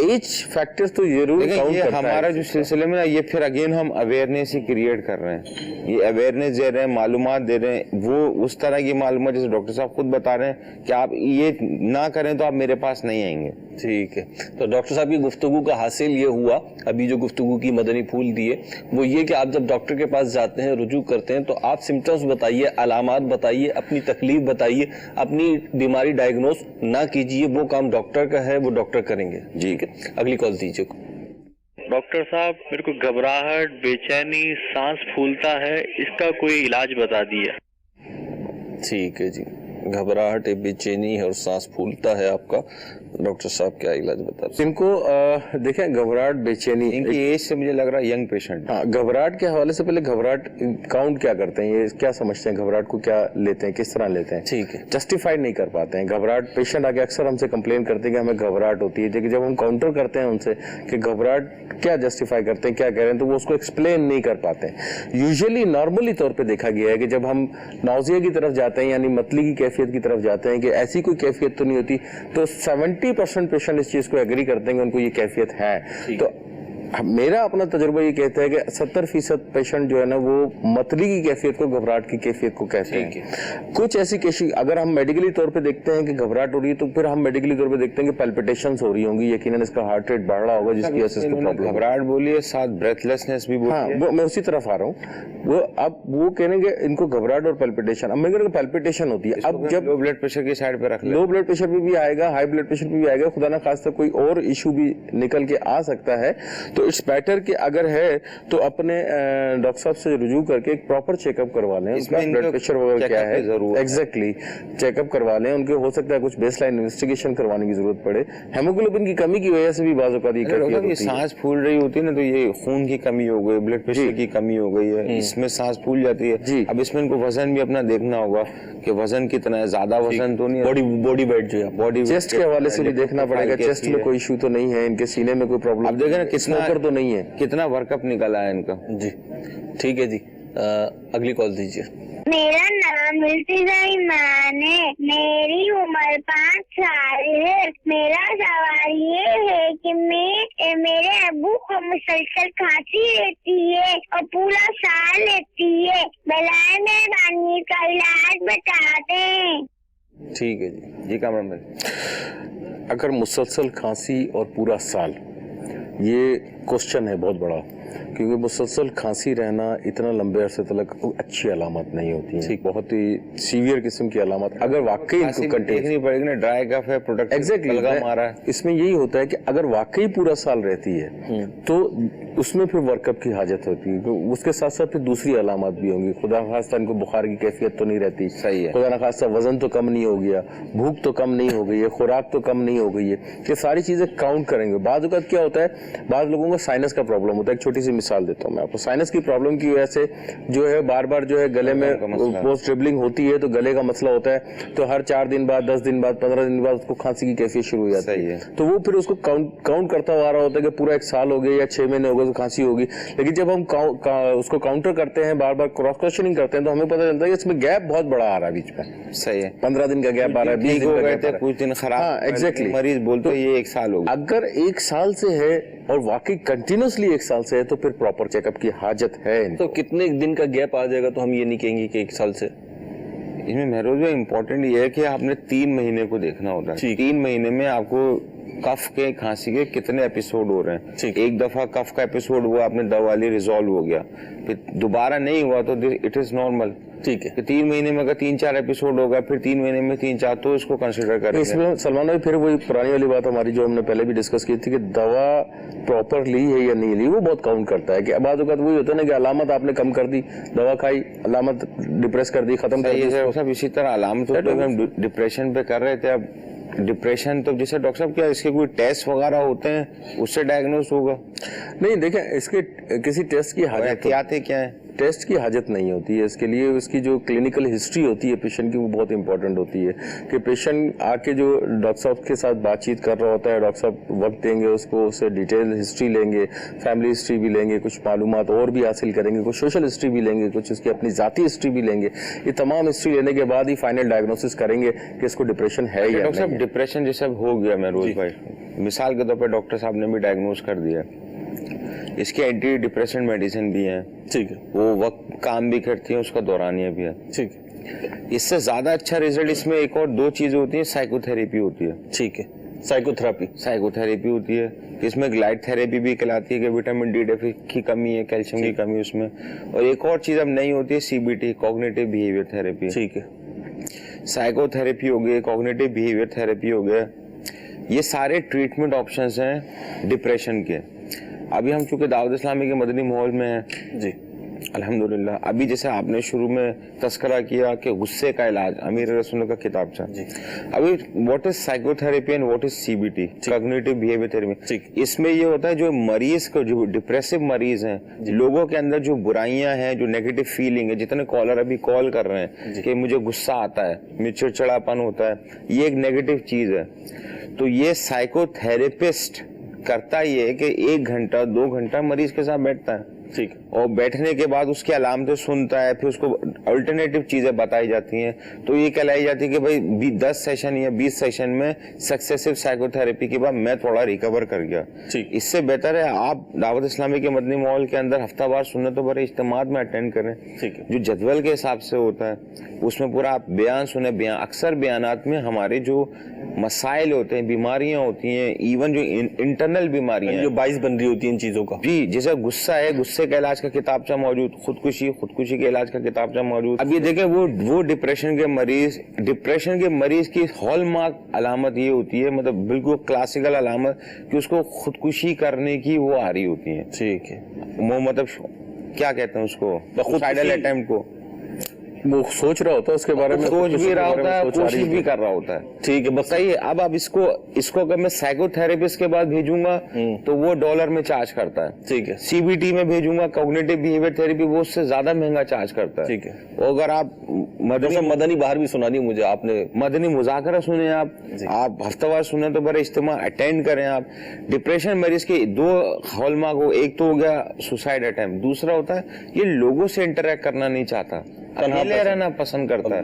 एज फैक्टर्स तो जरूर काउंट करता है। हमारा जो सिलसिले में ना, ये फिर अगेन हम अवेयरनेस ही क्रिएट कर रहे हैं, ये अवेयरनेस दे रहे हैं, मालूमात दे रहे हैं, वो उस तरह की मालूमात जैसे डॉक्टर साहब खुद बता रहे हैं कि आप ये ना करें तो आप मेरे पास नहीं आएंगे। ठीक है, तो डॉक्टर साहब की गुफ्तगू का हासिल ये हुआ, अभी जो गुफ्तगू की मदनी फूल दिए वो ये कि आप जब डॉक्टर के पास जाते हैं, रुजू करते हैं, तो आप सिम्टम्स बताइए, अलामात बताइए, अपनी तकलीफ बताइए, अपनी बीमारी डायग्नोस ना कीजिए, वो काम डॉक्टर का है, वो डॉक्टर करेंगे। ठीक है, अगली कॉल दीजिए। डॉक्टर साहब, मेरे को घबराहट, बेचैनी, सांस फूलता है, इसका कोई इलाज बता दिया। ठीक है जी, घबराहट, बेचैनी और सांस फूलता है आपका, डॉक्टर साहब क्या इलाज बता रहे हैं? इनको देखें, घबराहट, बेचैनी, इनकी एज से मुझे लग रहा है यंग पेशेंट। हाँ, घबराहट के हवाले से पहले घबराहट काउंट क्या करते हैं, ये क्या समझते हैं, घबराहट को क्या लेते हैं, किस तरह लेते हैं? ठीक है, जस्टिफाइड नहीं कर पाते हैं। घबराहट पेशेंट आके अक्सर हमसे कंप्लेन करते हैं कि हमें घबराहट होती है, लेकिन जब हम काउंटर करते हैं उनसे कि घबराहट क्या जस्टिफाई करते हैं, क्या कह रहे हैं, तो वो उसको एक्सप्लेन नहीं कर पाते हैं। यूजुअली नॉर्मली तौर पर देखा गया है कि जब हम नाउजिया की तरफ जाते हैं, यानी मतली की कैफियत की तरफ जाते हैं कि ऐसी कोई कैफियत तो नहीं होती, तो 70% पेशेंट इस चीज को एग्री करते हैं कि उनको ये कैफियत है। तो मेरा अपना तजुर्बा ये कहता है कि 70% पेशेंट जो है ना वो मतली की कैफियत को, घबराहट की कैफियत को कहते हैं। कुछ ऐसी केसेस अगर हम मेडिकली तौर पे देखते हैं कि घबराहट हो रही है, तो फिर हम मेडिकली तौर पे देखते हैं कि पैल्पिटेशंस हो रही होंगी, यकीनन इसका हार्ट रेट बढ़ रहा होगा, जिसकी वजह से इसको प्रॉब्लम। घबराहट बोली है, साथ ब्रेथलेसनेस भी बोली है। वो मैं उसी तरफ आ रहा हूँ। वो अब वो कहेंगे इनको घबराहट और पैल्पिटेशन, अब मैं कह रहा हूँ पैल्पिटेशन होती है। अब जब लो ब्लड प्रेशर की साइड पे रख ले, लो ब्लड प्रेशर पे भी आएगा, हाई ब्लड प्रेशर पे भी आएगा, खुदा ना खास्ता कोई और इशू भी निकल के आ सकता है। तो इट्स बेटर कि अगर है तो अपने डॉक्टर साहब से रुजू करके एक प्रॉपर चेकअप करवा लें, उसका ब्लड प्रेशर वगैरह क्या है, एग्जैक्टली चेकअप करवा लें। उनके हो सकता है कुछ बेसलाइन इन्वेस्टिगेशन करवाने की जरूरत पड़े। हेमोग्लोबिन की कमी की वजह से भी बाज़ औक़ात ये सांस फूल रही होती है ना, तो ये खून की कमी हो गई, ब्लड प्रेशर की कमी हो गई है, इसमें सांस फूल जाती है। अब इसमें इनको वजन भी अपना देखना होगा कि वजन कितना है, ज्यादा वजन तो नहीं है, बॉडी वेट जो है, बॉडी चेस्ट के हवाले से भी देखना पड़ेगा, चेस्ट में कोई इशू तो नहीं है, इनके सीने में कोई प्रॉब्लम। अब देखें ना कितना तो नहीं है, कितना वर्कअप निकला है इनका। जी ठीक है जी, अगली कॉल दीजिए। मेरा नाम इल्तिजा ईमान है, मेरी उम्र 5 साल है। मेरा सवाल ये है कि मेरे अब्बू को मुसलसल खांसी रहती है और पूरा साल रहती है, बलाए मेहरबानी का इलाज बता दें। ठीक है जी कामरान भाई। अगर मुसलसल खांसी और पूरा साल, ये क्वेश्चन है बहुत बड़ा, क्योंकि मुसलसल खांसी रहना इतना लंबे अरसे तक अच्छी अलामत नहीं होती है, बहुत ही सीवियर किस्म की अलामत। अगर वाकई इनको देखनी पड़ेगी ना, ड्राई कफ है, प्रोडक्ट एग्जैक्टली इसमें यही होता है कि अगर वाकई पूरा साल रहती है तो उसमें फिर वर्कअप की हाजत होती है। उसके साथ साथ फिर दूसरी अलामत भी होंगी, खुदा खास्ता इनको बुखार की कैफियत तो नहीं रहती, सही है, खुदा ना खास्ता वजन तो कम नहीं हो गया, भूख तो कम नहीं हो गई है, खुराक तो कम नहीं हो गई है, ये सारी चीजें काउंट करेंगे। बाद वक्त क्या होता है, बाद लोगों को साइनस का प्रॉब्लम होता है। एक छोटी सी मिसाल देता हूँ मैं आपको। साइनस की प्रॉब्लम की वजह से जो है बार बार जो है गले में पोस्ट ड्रिबलिंग होती है, तो गले का मसला होता है, तो हर 4 दिन बाद, 10 दिन बाद, 15 दिन बाद उसको खांसी की कैफियत शुरू हो जाती है। तो वो फिर उसको काउंट करता हुआ आ रहा होता है कि पूरा 1 साल हो गया या 6 महीने हो गए तो खांसी होगी। लेकिन जब हम उसको काउंटर करते हैं, बार बार क्रॉस क्वेश्चनिंग करते हैं, तो हमें पता चलता है कि इसमें गैप बहुत बड़ा आ रहा है बीच में। सही है, 15 दिन का गैप आ रहा है, 20 दिन का गैप आ रहा है, कुछ दिन खराब, एग्जैक्टली मरीज बोलते ये 1 साल हो गया। अगर 1 साल से है और वाकई कंटिन्यूसली 1 साल से है, तो फिर प्रॉपर चेकअप की हाजत है। तो कितने दिन का गैप आ जाएगा तो हम ये नहीं कहेंगे कि 1 साल से? इसमें महरोज भाई इम्पोर्टेंट ये है कि आपने 3 महीने को देखना होता है। 3 महीने में आपको कफ के, खांसी के कितने एपिसोड हो रहे हैं। एक दफा कफ का एपिसोड हुआ, आपने दवा ली, रिजॉल्व हो गया, फिर दोबारा नहीं हुआ तो इट इज नॉर्मल। ठीक है, 3 महीने में अगर 3-4 एपिसोड होगा, फिर 3 महीने में 3-4, तो इसको कंसिडर करेंगे। इसमें सलमान भाई फिर वही पुरानी वाली बात हमारी जो हमने पहले भी डिस्कस की थी कि दवा प्रॉपर ली है या नहीं ली, वो बहुत काउंट करता है। कि बाद वही होता है ना कि अलामत आपने कम कर दी, दवा खाई, अलामत डिप्रेस कर दी, खत्म कर दी। सब इसी तरह अलामत हम डिप्रेशन पे कर रहे थे। अब डिप्रेशन तो जैसे डॉक्टर साहब क्या इसके कोई टेस्ट वगैरह होते हैं, उससे डायग्नोस होगा? नहीं, देखें इसके किसी टेस्ट की हाजत क्या है, टेस्ट की हाजत नहीं होती है। इसके लिए उसकी जो क्लिनिकल हिस्ट्री होती है पेशेंट की, वो बहुत इंपॉर्टेंट होती है कि पेशेंट आके जो डॉक्टर साहब के साथ बातचीत कर रहा होता है, डॉक्टर साहब वक्त देंगे उसको, उससे डिटेल हिस्ट्री लेंगे, फैमिली हिस्ट्री भी लेंगे, कुछ मालूमात और भी हासिल करेंगे, कुछ सोशल हिस्ट्री भी लेंगे, कुछ उसकी अपनी जाती हिस्ट्री भी लेंगे। ये तमाम हिस्ट्री लेने के बाद ही फाइनल डायग्नोसिस करेंगे कि इसको डिप्रेशन है या डॉक्टर साहब डिप्रेशन जैसे हो गया महरोज भाई, मिसाल के तौर पर डॉक्टर साहब ने भी डायग्नोस कर दिया, इसके एंटी डिप्रेशन मेडिसिन भी है, ठीक है, वो वक्त काम भी करती है, उसका दौरानिया भी है, ठीक है। इससे ज्यादा अच्छा रिजल्ट इसमें एक और 2 चीजें होती है, साइकोथेरेपी होती है, ठीक है, साइकोथेरेपी होती है, इसमें ग्लाइड थेरेपी भी कहलाती है कि विटामिन डी की कमी है, कैल्शियम की कमी उसमें। और एक और चीज अब नहीं होती है, CBT, कॉग्निटिव बिहेवियर थेरेपी, ठीक है। साइकोथेरेपी हो गई, कॉग्निटिव बिहेवियर थेरेपी हो गया, ये सारे ट्रीटमेंट ऑप्शंस हैं डिप्रेशन के। अभी हम चूंकि दावत इस्लामी के मदनी माहौल में हैं जी, अल्हम्दुलिल्लाह। अभी जैसे आपने शुरू में तस्करा किया कि गुस्से का इलाज, अमीर रसूल का किताब था जी। अभी what is psychotherapy and what is CBT, cognitive behaviour therapy, इसमें ये होता है जो मरीज को, जो डिप्रेसिव मरीज हैं, लोगों के अंदर जो बुराइयां हैं, जो नेगेटिव फीलिंग है, जितने कॉलर अभी कॉल कर रहे हैं कि मुझे गुस्सा आता है, मुझे चिड़चिड़ापन होता है, ये एक नेगेटिव चीज है। तो ये साइकोथेरेपिस्ट करता ये है कि 1 घंटा 2 घंटा मरीज के साथ बैठता है, ठीक, और बैठने के बाद उसकी अलामतें सुनता है, फिर उसको अल्टरनेटिव चीजें बताई जाती हैं, तो ये कहलाई जाती है कि भाई 10 सेशन या 20 सेशन में सक्सेसिव साइकोथेरेपी के बाद मैं थोड़ा रिकवर कर गया। इससे बेहतर है आप दावत इस्लामी के मदनी माहौल के अंदर हफ्तावार सुन्नतों पर इज्तिमात में अटेंड करें, जो जदवल के हिसाब से होता है उसमें पूरा आप बयान सुने। अक्सर बयानात में हमारे जो मसाइल होते हैं, बीमारियां होती हैं, इवन जो इंटरनल बीमारियां जो बाइस बन रही होती है इन चीजों का, जी, जैसे गुस्सा है, गुस्से का इलाज का किताबचा मौजूद, खुदकुशी के इलाज का किताबचा मौजूद। अब ये देखें वो डिप्रेशन के मरीज की हॉलमार्क अलामत ये होती है, मतलब बिल्कुल क्लासिकल अलामत कि उसको खुदकुशी करने की वो आ रही होती है। ठीक है, वो मतलब क्या कहते हैं उसको, सुसाइडल अटेम्प्ट को वो सोच रहा होता है उसके बारे में, सोच भी रहा होता है, कोशिश भी कर रहा होता है। ठीक है, बताइए अब आप इसको अगर मैं साइकोथेरेपिस्ट के पास भेजूंगा तो वो डॉलर में चार्ज करता है। ठीक है, सीबीटी में भेजूंगा, कॉग्निटिव बिहेवियर थेरेपी, वो उससे ज्यादा महंगा चार्ज करता है। ठीक है, अगर आप मदनी बाहर भी सुना दी मुझे, आपने मदनी मुजाकरा सुने, आप हफ्तावार सुने तो बड़े इज्तिमा अटेंड करें। आप डिप्रेशन मरीज के 2 हॉलमार्क हो, एक तो हो गया सुसाइड अटेम्प्ट, दूसरा होता है ये लोगों से इंटरेक्ट करना नहीं चाहता, अकेले रहना पसंद करता है।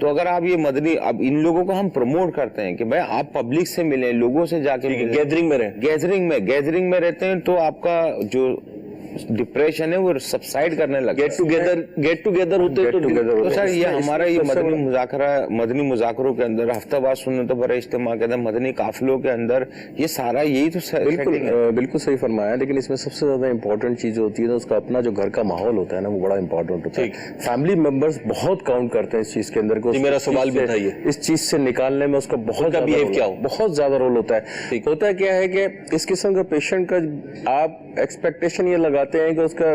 तो अगर आप ये मदनी, अब इन लोगों को हम प्रमोट करते हैं कि भाई आप पब्लिक से मिलें, लोगों से जाके गैदरिंग में रहें, गैदरिंग में रहते हैं तो आपका जो डिप्रेशन है वो सबसाइड करने लगे। गेट टुगेदर होते तो सर ये हमारा ये मदनी मुजाकरों के अंदर हफ्तावार सुन्नतों पर इज्तिमा के अंदर, मदनी काफिलों के अंदर, ये सारा यही तो बिल्कुल सही फरमाया। लेकिन इसमें सबसे ज्यादा इंपॉर्टेंट चीज होती है ना, उसका अपना जो घर का माहौल होता है ना, वो बड़ा इंपॉर्टेंट होता है। फैमिली मेंबर्स बहुत काउंट करते हैं इस चीज के अंदर को, मेरा सवाल भी था, इस चीज से निकालने में उसका बहुत ज्यादा रोल होता है। होता है क्या है कि इस किस्म का पेशेंट का आप एक्सपेक्टेशन ये लगाते हैं कि उसका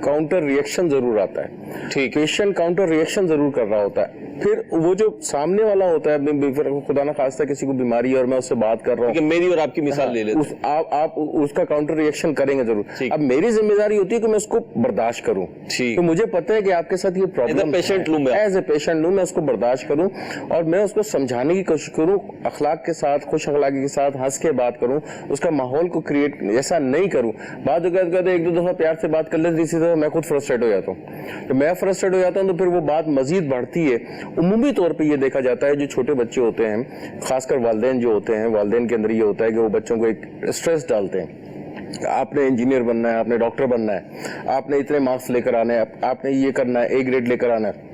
काउंटर रिएक्शन जरूर आता है। ठीक, पेशेंट काउंटर रिएक्शन जरूर कर रहा होता है, फिर वो जो सामने वाला होता है, खुदा ना खास्ता किसी को बीमारी है और मैं उससे बात कर रहा हूँ, मेरी और आपकी मिसाल ले लेते हैं, आप उसका काउंटर रिएक्शन करेंगे जरूर। अब मेरी जिम्मेदारी होती है कि मैं उसको बर्दाश्त करूं। तो मुझे पता है कि आपके साथ ये प्रॉब्लम, पेशेंट लूं मैं, एज ए पेशेंट लूं, मैं उसको बर्दाश्त करूं और मैं उसको समझाने की कोशिश करूं, अखलाक के साथ, खुश अखलाकी के साथ हंस के बात करूं, उसका माहौल को क्रिएट ऐसा नहीं करूं। बात कहते 1-2 दफा प्यार से बात कर लेते, इसी तरह मैं खुद फ्रस्ट्रेट हो जाता हूँ। तो मैं फ्रस्ट्रेट हो जाता हूँ तो फिर वो बात मजीद बढ़ती है। उमूमी तौर पे ये देखा जाता है जो छोटे बच्चे होते हैं, खासकर वालिदैन जो होते हैं, वालिदैन के अंदर ये होता है कि वो बच्चों को एक स्ट्रेस डालते हैं, आपने इंजीनियर बनना है, आपने डॉक्टर बनना है, आपने इतने मार्क्स लेकर आने हैं, आपने ये करना है, A ग्रेड लेकर आना है।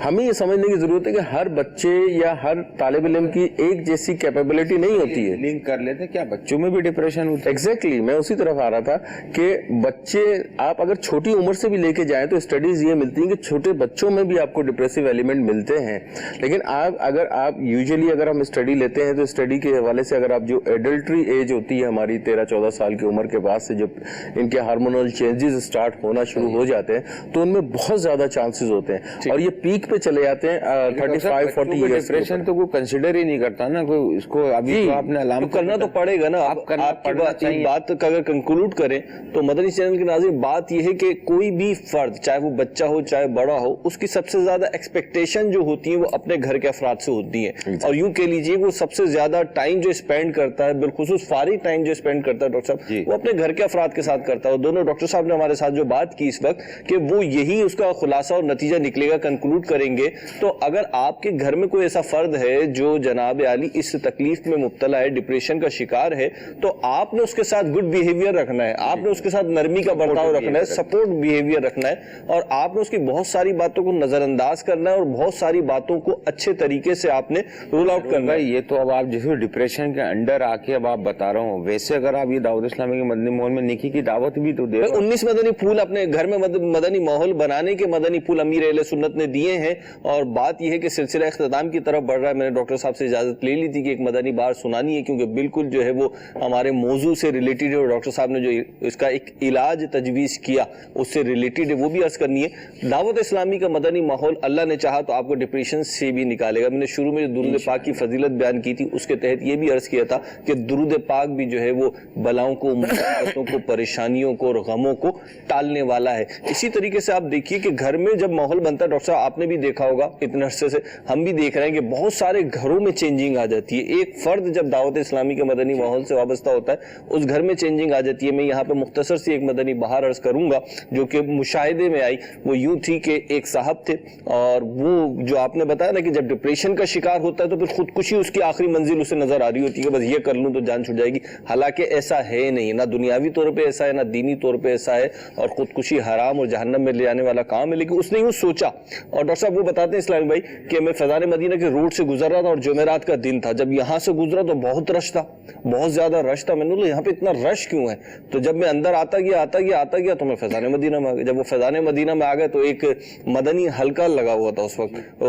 हमें ये समझने की जरूरत है कि हर बच्चे या हर तालिब इल्म की एक जैसी कैपेबिलिटी नहीं होती है। लिंक कर लेते क्या बच्चों में भी डिप्रेशन होता है? एग्जैक्टली, मैं उसी तरफ आ रहा था कि बच्चे आप अगर छोटी उम्र से भी लेके जाएं तो स्टडीज ये मिलती हैं कि छोटे बच्चों में भी आपको डिप्रेसिव एलिमेंट मिलते हैं। लेकिन अगर आप यूजुअली अगर हम स्टडी लेते हैं तो स्टडी के हवाले से अगर आप जो एडल्ट्री एज होती है हमारी 13-14 साल की उम्र के बाद से जब इनके हार्मोनल चेंजेस स्टार्ट होना शुरू हो जाते हैं तो उनमें बहुत ज्यादा चांसेस होते हैं और ये पीक पे चले जाते हैं 35-40 ईयर्स। डिप्रेशन तो कोई कंसिडर ही नहीं करता ना कोई, इसको अभी तो आपने अलाम करना तो पड़ेगा ना। आपकी बात का अगर कंक्लूड करें तो मदनी चैनल के नाज़रीन बात यह है कि कोई भी फर्द, चाहे वो बच्चा हो चाहे बड़ा हो, उसकी सबसे ज्यादा एक्सपेक्टेशन जो होती है वो अपने घर के अफराद से होती है। और यूं कह लीजिए वो सबसे ज्यादा टाइम जो स्पेंड करता है, बिलखुसूस फारिग टाइम जो स्पेंड करता है डॉक्टर साहब, वो अपने घर के अफराद के साथ करता है। और दोनों डॉक्टर साहब ने हमारे साथ जो बात की इस वक्त कि वो यही उसका खुलासा और नतीजा निकलेगा, कंक्लूड करेंगे। तो अगर आपके घर में कोई ऐसा फर्द है जो जनाब आली इस तकलीफ में मुब्तला है, डिप्रेशन का शिकार है, तो आपने उसके साथ गुड बिहेवियर रखना है, आपने उसके साथ नरमी का बर्ताव रखना है, सपोर्ट बिहेवियर रखना है और आपने उसकी बहुत सारी बातों को नजरअंदाज करना है और बहुत सारी बातों को अच्छे तरीके से आपने रूल आउट करना है। ये तो अब आप जैसे डिप्रेशन के अंडर आके अब आप बता रहा हूँ, वैसे अगर आप ये दावत इस्लामी के मदनी माहौल में निकी की दावत भी तो दे, 19 मदनी फूल अपने घर में मदनी माहौल बनाने के मदनी फूल अमीर अहले सुन्नत ने दिए हैं। और बात यह है कि सिलसिला इख्तिताम की तरफ बढ़ रहा है। मैंने डॉक्टर साहब से इजाजत ले ली थी कि एक मदनी बार सुनानी है, क्योंकि बिल्कुल जो है वो हमारे मौजू से रिलेटेड है और डॉक्टर साहब ने जो इसका एक इलाज तजवीज़ किया उससे रिलेटेड है, वो भी अर्ज करनी है। दावत इस्लामी का मदनी माहौल अल्लाह ने चाहा तो आपको डिप्रेशन से भी निकालेगा। मैंने शुरू में जो दुरूद पाक की फजीलत बयान की थी उसके तहत ये भी अर्ज किया था कि दुरूद पाक भी जो है वो बलाओं को, मुसीबतों को, परेशानियों को और गमों को टालने वाला है। इसी तरीके से आप देखिए कि घर में जब माहौल बनता है डॉक्टर ڈاکٹر صاحب آپ نے بھی دیکھا ہوگا اتنے عرصے سے، ہم بھی دیکھ رہے ہیں کہ بہت سارے گھروں میں چینجنگ آ جاتی ہے. ایک فرد جب دعوت اسلامی کے مدنی ماحول سے وابستہ ہوتا ہے اس گھر میں چینجنگ آ جاتی ہے. میں یہاں پہ مختصر سی ایک مدنی بہار عرض کروں گا جو کہ مشاہدے میں آئی. وہ یوں تھی کہ ایک صاحب تھے اور وہ جو آپ نے بتایا نا کہ جب ڈپریشن کا شکار ہوتا ہے تو پھر خودکشی اس کی آخری منزل اسے نظر آ رہی ہوتی ہے کہ بس یہ کر لوں تو جان چھوٹ جائے گی. حالانکہ ایسا ہے نہیں، نہ دنیاوی طور پہ ایسا ہے نہ دینی طور پہ ایسا ہے، اور خودکشی حرام اور جہنم میں لے آنے والا کام ہے. لیکن اس نے یوں سوچا، اور ڈاکٹر صاحب وہ بتاتے ہیں اسلامی بھائی کہ میں فیضان مدینہ کے روڈ سے گزر رہا تھا اور جمعرات کا دن تھا. جب یہاں سے گزرا تو بہت رش تھا، بہت زیادہ رش تھا. میں نے بولا یہاں پہ اتنا رش کیوں ہے؟ تو جب میں اندر آتا گیا تو میں فیضان مدینہ میں آ گیا. جب وہ فیضان مدینہ میں آ گئے تو ایک مدنی حلقہ لگا ہوا تھا اس وقت،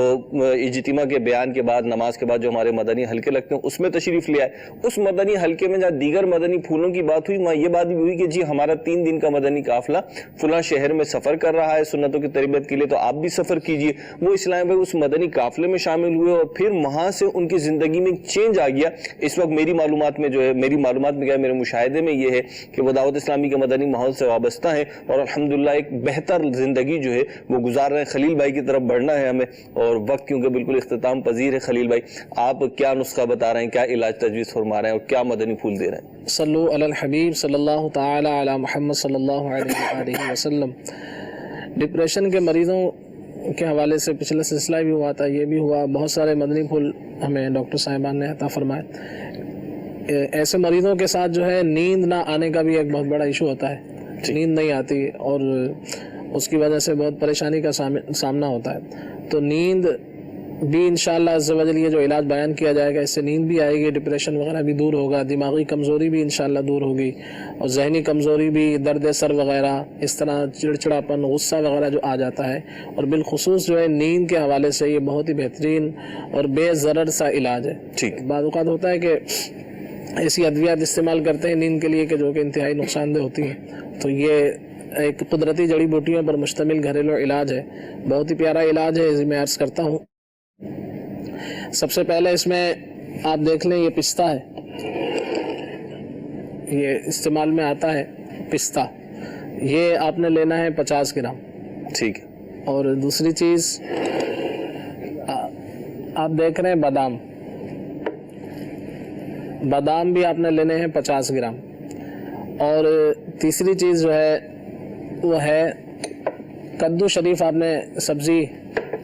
اجتماع کے بیان کے بعد نماز کے بعد جو ہمارے مدنی حلقے لگتے ہیں اس میں تشریف لے آئے. اس مدنی حلقے میں جہاں دیگر مدنی پھولوں کی بات ہوئی، وہاں یہ بات بھی ہوئی کہ جی ہمارا 3 دن کا مدنی قافلہ فلاں شہر میں سفر کر رہا ہے سنتوں کی تربیت کے لیے، تو آپ بھی سفر کیجئے. وہ اسلام بھائی اس مدنی قافلے میں شامل ہوئے اور پھر وہاں سے ان کی زندگی میں چینج آ گیا. اس وقت میری معلومات میں کیا، میرے مشاہدے میں یہ ہے کہ وہ دعوت اسلامی کے مدنی ماحول سے وابستہ ہیں اور الحمدللہ ایک بہتر زندگی جو ہے وہ گزار رہے ہیں. خلیل بھائی کی طرف بڑھنا ہے ہمیں، اور وقت کیونکہ بالکل اختتام پذیر ہے. خلیل بھائی آپ کیا نسخہ بتا رہے ہیں، کیا علاج تجویز فرما رہے ہیں اور کیا مدنی پھول دے رہے ہیں؟ صلو علی الحبیب صلی اللہ تعالی علی محمد صلی اللہ علیہ وسلم. ڈپریشن کے مریضوں کے حوالے سے پچھلا سلسلہ بھی ہوا تھا، یہ بھی ہوا. بہت سارے مدنی پھول ہمیں ڈاکٹر صاحبان نے عطا فرمائے. ایسے مریضوں کے ساتھ جو ہے نیند نہ آنے کا بھی ایک بہت بڑا ایشو ہوتا ہے. نیند نہیں آتی اور اس کی وجہ سے بہت پریشانی کا سامنا ہوتا ہے. تو نیند بھی انشاءاللہ عز و جل یہ جو علاج بیان کیا جائے گا اس سے نیند بھی آئے گی، ڈپریشن وغیرہ بھی دور ہوگا، دماغی کمزوری بھی انشاءاللہ دور ہوگی، اور ذہنی کمزوری بھی، درد سر وغیرہ، اس طرح چڑچڑاپن، غصہ وغیرہ جو آ جاتا ہے. اور بالخصوص جو ہے نیند کے حوالے سے یہ بہت ہی بہترین اور بے ضرر سا علاج ہے. بعض اوقات ہوتا ہے کہ ایسی ادویات استعمال کرتے ہیں نیند کے لیے کہ جو کہ انتہائی نقصان دہ ہوتی ہیں. تو یہ ایک قدرتی جڑی بوٹیوں پر مشتمل گھریلو علاج ہے، بہت ہی پیارا علاج ہے. میں عرض کرتا ہوں، سب سے پہلے اس میں آپ دیکھ لیں یہ پستہ ہے، یہ استعمال میں آتا ہے پستہ. یہ آپ نے لینا ہے 50 گرام. ٹھیک ہے. اور دوسری چیز آپ دیکھ رہے ہیں بادام بھی آپ نے لینے ہیں 50 گرام. اور تیسری چیز جو ہے وہ ہے کدو شریف. آپ نے سبزی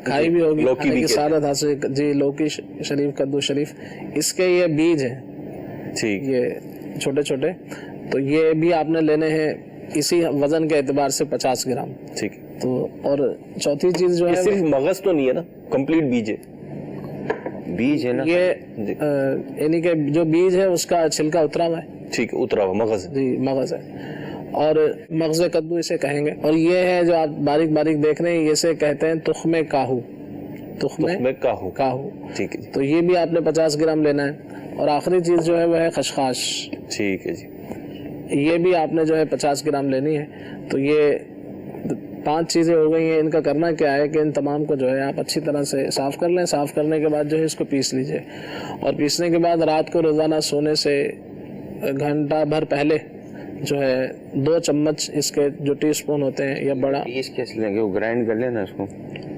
کھائی بھی ہوگی سادہ سے، جی لوکی شریف، کدو شریف، اس کے یہ بیج ہیں ٹھیک، یہ چھوٹے چھوٹے. تو یہ بھی آپ نے لینے ہیں اسی وزن کے اعتبار سے 50 گرام. ٹھیک. تو اور چوتھی چیز جو ہے صرف مغز تو نہیں ہے نا، کمپلیٹ بیج ہے. بیج ہے نا یہ یعنی کہ جو بیج ہے اس کا چھلکا اترا ہوا ہے. ٹھیک، اترا ہوا مغز. جی مغز ہے، اور مغز کدو اسے کہیں گے. اور یہ ہے جو آپ باریک باریک دیکھ رہے ہیں، اسے کہتے ہیں تخم کاہو. تخم کاہو. ٹھیک ہے. تو یہ بھی آپ نے 50 گرام لینا ہے. اور آخری چیز جو ہے وہ ہے خشخاش. ٹھیک ہے جی. یہ بھی آپ نے جو ہے 50 گرام لینی ہے. تو یہ 5 چیزیں ہو گئی ہیں. ان کا کرنا کیا ہے کہ ان تمام کو جو ہے آپ اچھی طرح سے صاف کر لیں. صاف کرنے کے بعد جو ہے اس کو پیس لیجئے، اور پیسنے کے بعد رات کو روزانہ سونے سے گھنٹہ بھر پہلے جو ہے 2 چمچ اس کے جو ٹی سپون ہوتے ہیں یا بڑا، اس کیسے لیں گے؟ وہ گرائنڈ کر لینا اس کو.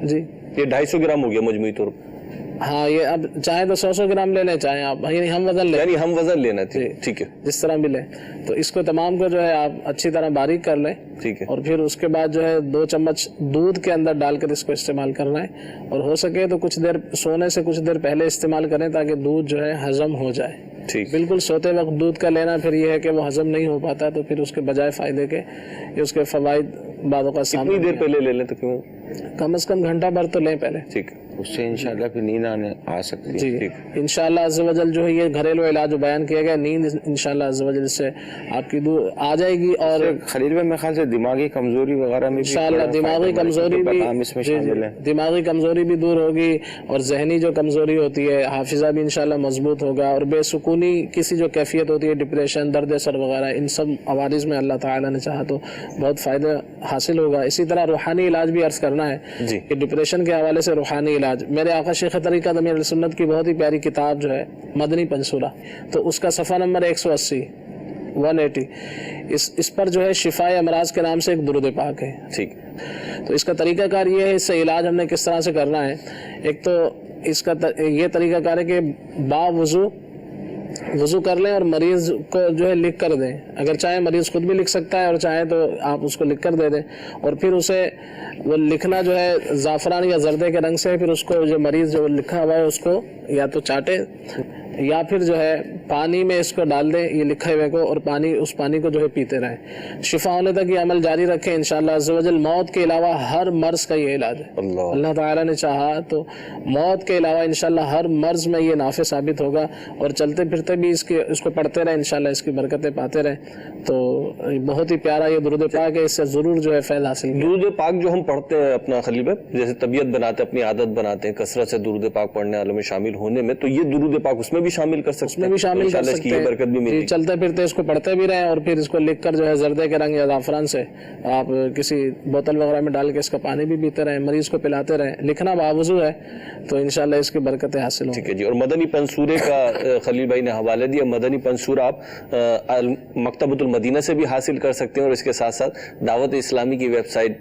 جی یہ 250 گرام ہو گیا مجموعی طور پر. ہاں یہ اب چاہے تو 100 گرام لے لیں، چاہے آپ یعنی ہم وزن لینا. ٹھیک ہے، جس طرح بھی لیں. تو اس کو تمام کو جو ہے آپ اچھی طرح باریک کر لیں. ٹھیک ہے. اور پھر اس کے بعد جو ہے 2 چمچ دودھ کے اندر ڈال کر اس کو استعمال کرنا ہے. اور ہو سکے تو کچھ دیر سونے سے کچھ دیر پہلے استعمال کریں تاکہ دودھ جو ہے ہضم ہو جائے. ٹھیک. بالکل سوتے وقت دودھ کا لینا پھر یہ ہے کہ وہ ہضم نہیں ہو پاتا، تو پھر اس کے بجائے فائدے کے اس کے فوائد بعض اوقات کتنی دیر پہلے لے لیں؟ تو کیوں کم از کم گھنٹہ بھر تو لیں پہلے. ٹھیک. اس سے انشاءاللہ پھر نیند آ سکتی ہے. جی انشاءاللہ عز و جل جو ہے یہ گھریلو علاج جو بیان کیا گیا، نیند انشاءاللہ عز و جل سے آپ کی دور آ جائے گی. اور خلیل بھائی میرے خیال سے دماغی کمزوری وغیرہ میں انشاءاللہ دماغی کمزوری بھی دور ہوگی، اور ذہنی جو کمزوری ہوتی ہے حافظہ بھی انشاءاللہ مضبوط ہوگا، اور بے سکونی کسی جو کیفیت ہوتی ہے ڈپریشن، درد سر وغیرہ، ان سب عوارض میں اللہ تعالیٰ نے چاہا تو بہت فائدہ حاصل ہوگا. اسی طرح روحانی علاج بھی عرض کرنا ہے کہ ڈپریشن کے حوالے سے روحانی علاج، میرے آقا شیخ طریقت امیر سنت کی بہت ہی پیاری کتاب جو ہے مدنی پنصورہ، تو اس کا صفحہ نمبر 180 180 اس پر جو ہے شفائے امراض کے نام سے ایک درود پاک ہے. ٹھیک. تو اس کا طریقہ کار یہ ہے, اس سے علاج ہم نے کس طرح سے کرنا ہے. ایک تو اس کا یہ طریقہ کار ہے کہ وضو کر لیں اور مریض کو جو ہے لکھ کر دیں. اگر چاہیں مریض خود بھی لکھ سکتا ہے اور چاہیں تو آپ اس کو لکھ کر دے دیں, اور پھر اسے وہ لکھنا جو ہے زعفران یا زردے کے رنگ سے, پھر اس کو جو مریض جو لکھا ہوا ہے اس کو یا تو چاٹے یا پھر جو ہے پانی میں اس کو ڈال دیں یہ لکھے ہوئے کو, اور اس پانی کو جو ہے پیتے رہیں. شفا ہونے تک یہ عمل جاری رکھیں انشاءاللہ عز و جل. موت کے علاوہ ہر مرض کا یہ علاج ہے. اللہ تعالیٰ نے چاہا تو موت کے علاوہ انشاءاللہ ہر مرض میں یہ نافع ثابت ہوگا, اور چلتے پھرتے بھی اس کو پڑھتے رہیں انشاءاللہ اس کی برکتیں پاتے رہیں. تو بہت ہی پیارا یہ درود پاک ہے, اس سے ضرور جو ہے فیض حاصل کریں. درود پاک جو ہم پڑھتے ہیں اپنا خلیل بھائی, جیسے طبیعت بناتے ہیں, اپنی عادت بناتے ہیں کثرت سے درود پاک پڑھنے والوں میں شامل ہونے میں, تو یہ درود پاک اس میں بھی شامل کر سکتے ہیں, بھی شامل کر سکتے ہیں. برکت بھی ملے. چلتے پھرتے اس کو پڑھتے بھی رہیں, اور پھر اس کو لکھ کر جو ہے زردے کے رنگ یا زعفران سے آپ کسی بوتل وغیرہ میں ڈال کے اس کا پانی بھی پیتے رہیں, مریض کو پلاتے رہیں. لکھنا باوضو ہے تو انشاءاللہ اس کی برکتیں حاصل ہوں. ٹھیک ہے جی. اور مدنی پنصورے کا خلیل بھائی نے حوالہ دیا. مدنی پنصورہ آپ مکتبۃ المدینہ سے بھی حاصل کر سکتے ہیں, اور اس کے ساتھ ساتھ دعوت اسلامی کی ویب سائٹ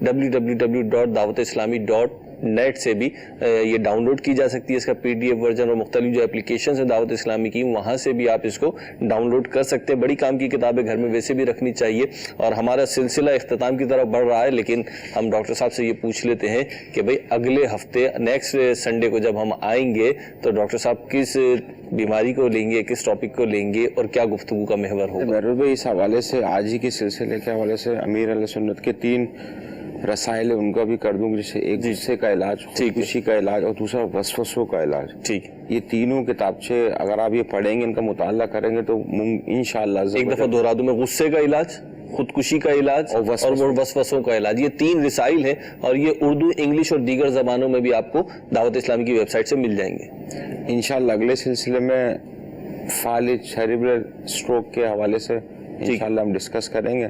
www.dawatIslami.net سے بھی یہ ڈاؤن لوڈ کی جا سکتی ہے. اس کا PDF ورژن اور مختلف جو اپلیکیشنز ہیں دعوت اسلامی کی, وہاں سے بھی آپ اس کو ڈاؤن لوڈ کر سکتے ہیں. بڑی کام کی کتابیں گھر میں ویسے بھی رکھنی چاہیے. اور ہمارا سلسلہ اختتام کی طرف بڑھ رہا ہے, لیکن ہم ڈاکٹر صاحب سے یہ پوچھ لیتے ہیں کہ بھئی اگلے ہفتے نیکسٹ سنڈے کو جب ہم آئیں گے تو ڈاکٹر صاحب کس بیماری کو لیں گے, کس ٹاپک کو لیں گے, اور کیا گفتگو کا محور ہوگا؟ محروب بھائی اس حوالے سے آج ہی کے سلسلے کے حوالے سے امیر علیہ سنت کے 3 رسائل ہے, ان کا بھی کر دوں, جیسے ایک غصے کا علاج, خوشی کا علاج, اور دوسرا وسوسوں کا علاج. ٹھیک. یہ تینوں کتابچے اگر آپ یہ پڑھیں گے, ان کا مطالعہ کریں گے تو انشاءاللہ ایک دفعہ دہرا دوں میں, غصے کا علاج, خودکشی کا علاج اور وسوسوں کا علاج. یہ 3 رسائل ہیں, اور یہ اردو, انگلش اور دیگر زبانوں میں بھی آپ کو دعوت اسلامی کی ویب سائٹ سے مل جائیں گے انشاءاللہ. اگلے سلسلے میں فالج سیریبرل اسٹروک کے حوالے سے انشاءاللہ ہم ڈسکس کریں گے.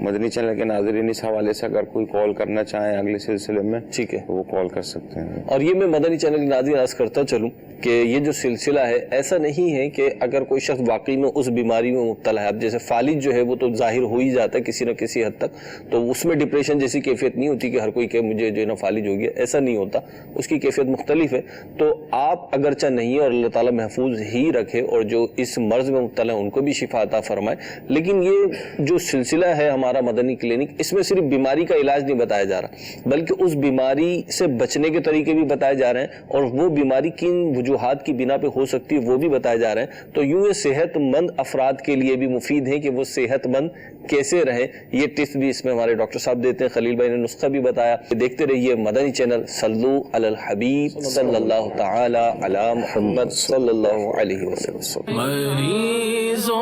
مدنی چینل کے ناظرین اس حوالے سے اگر کوئی کال کرنا چاہیں اگلے سلسلے میں, ٹھیک ہے, وہ کال کر سکتے ہیں. اور یہ میں مدنی چینل کے ناظرین عرض کرتا چلوں کہ یہ جو سلسلہ ہے ایسا نہیں ہے کہ اگر کوئی شخص واقعی میں اس بیماری میں مبتلا ہے, اب جیسے فالج جو ہے وہ تو ظاہر ہو ہی جاتا ہے کسی نہ کسی حد تک, تو اس میں ڈپریشن جیسی کیفیت نہیں ہوتی کہ ہر کوئی کہ مجھے جو ہے نا فالج ہو گیا, ایسا نہیں ہوتا, اس کی کیفیت مختلف ہے. تو آپ اگرچہ نہیں, اور اللہ تعالیٰ محفوظ ہی رکھے, اور جو اس مرض میں مبتلا ہیں ان کو بھی شفا عطا فرمائے, لیکن یہ جو سلسلہ ہے ہمارا مدنی کلینک, اس میں صرف بیماری کا علاج نہیں بتایا جا رہا, بلکہ اس بیماری سے بچنے کے طریقے بھی بتائے جا رہے ہیں, اور وہ بیماری کن وجوہات کی بنا پہ ہو سکتی ہے وہ بھی بتائے جا رہے ہیں. تو یوں یہ صحت مند افراد کے لیے بھی مفید ہے کہ وہ صحت مند کیسے رہیں. یہ ٹپس بھی اس میں ہمارے ڈاکٹر صاحب دیتے ہیں. خلیل بھائی نے نسخہ بھی بتایا. دیکھتے رہیے مدنی چینل. صلو علی الحبیب صلی اللہ تعالی علی محمد صلی اللہ علیہ وسلم. مریضوں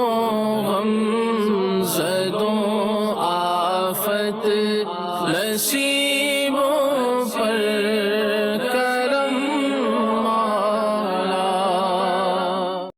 غم زدوں آفت نصیب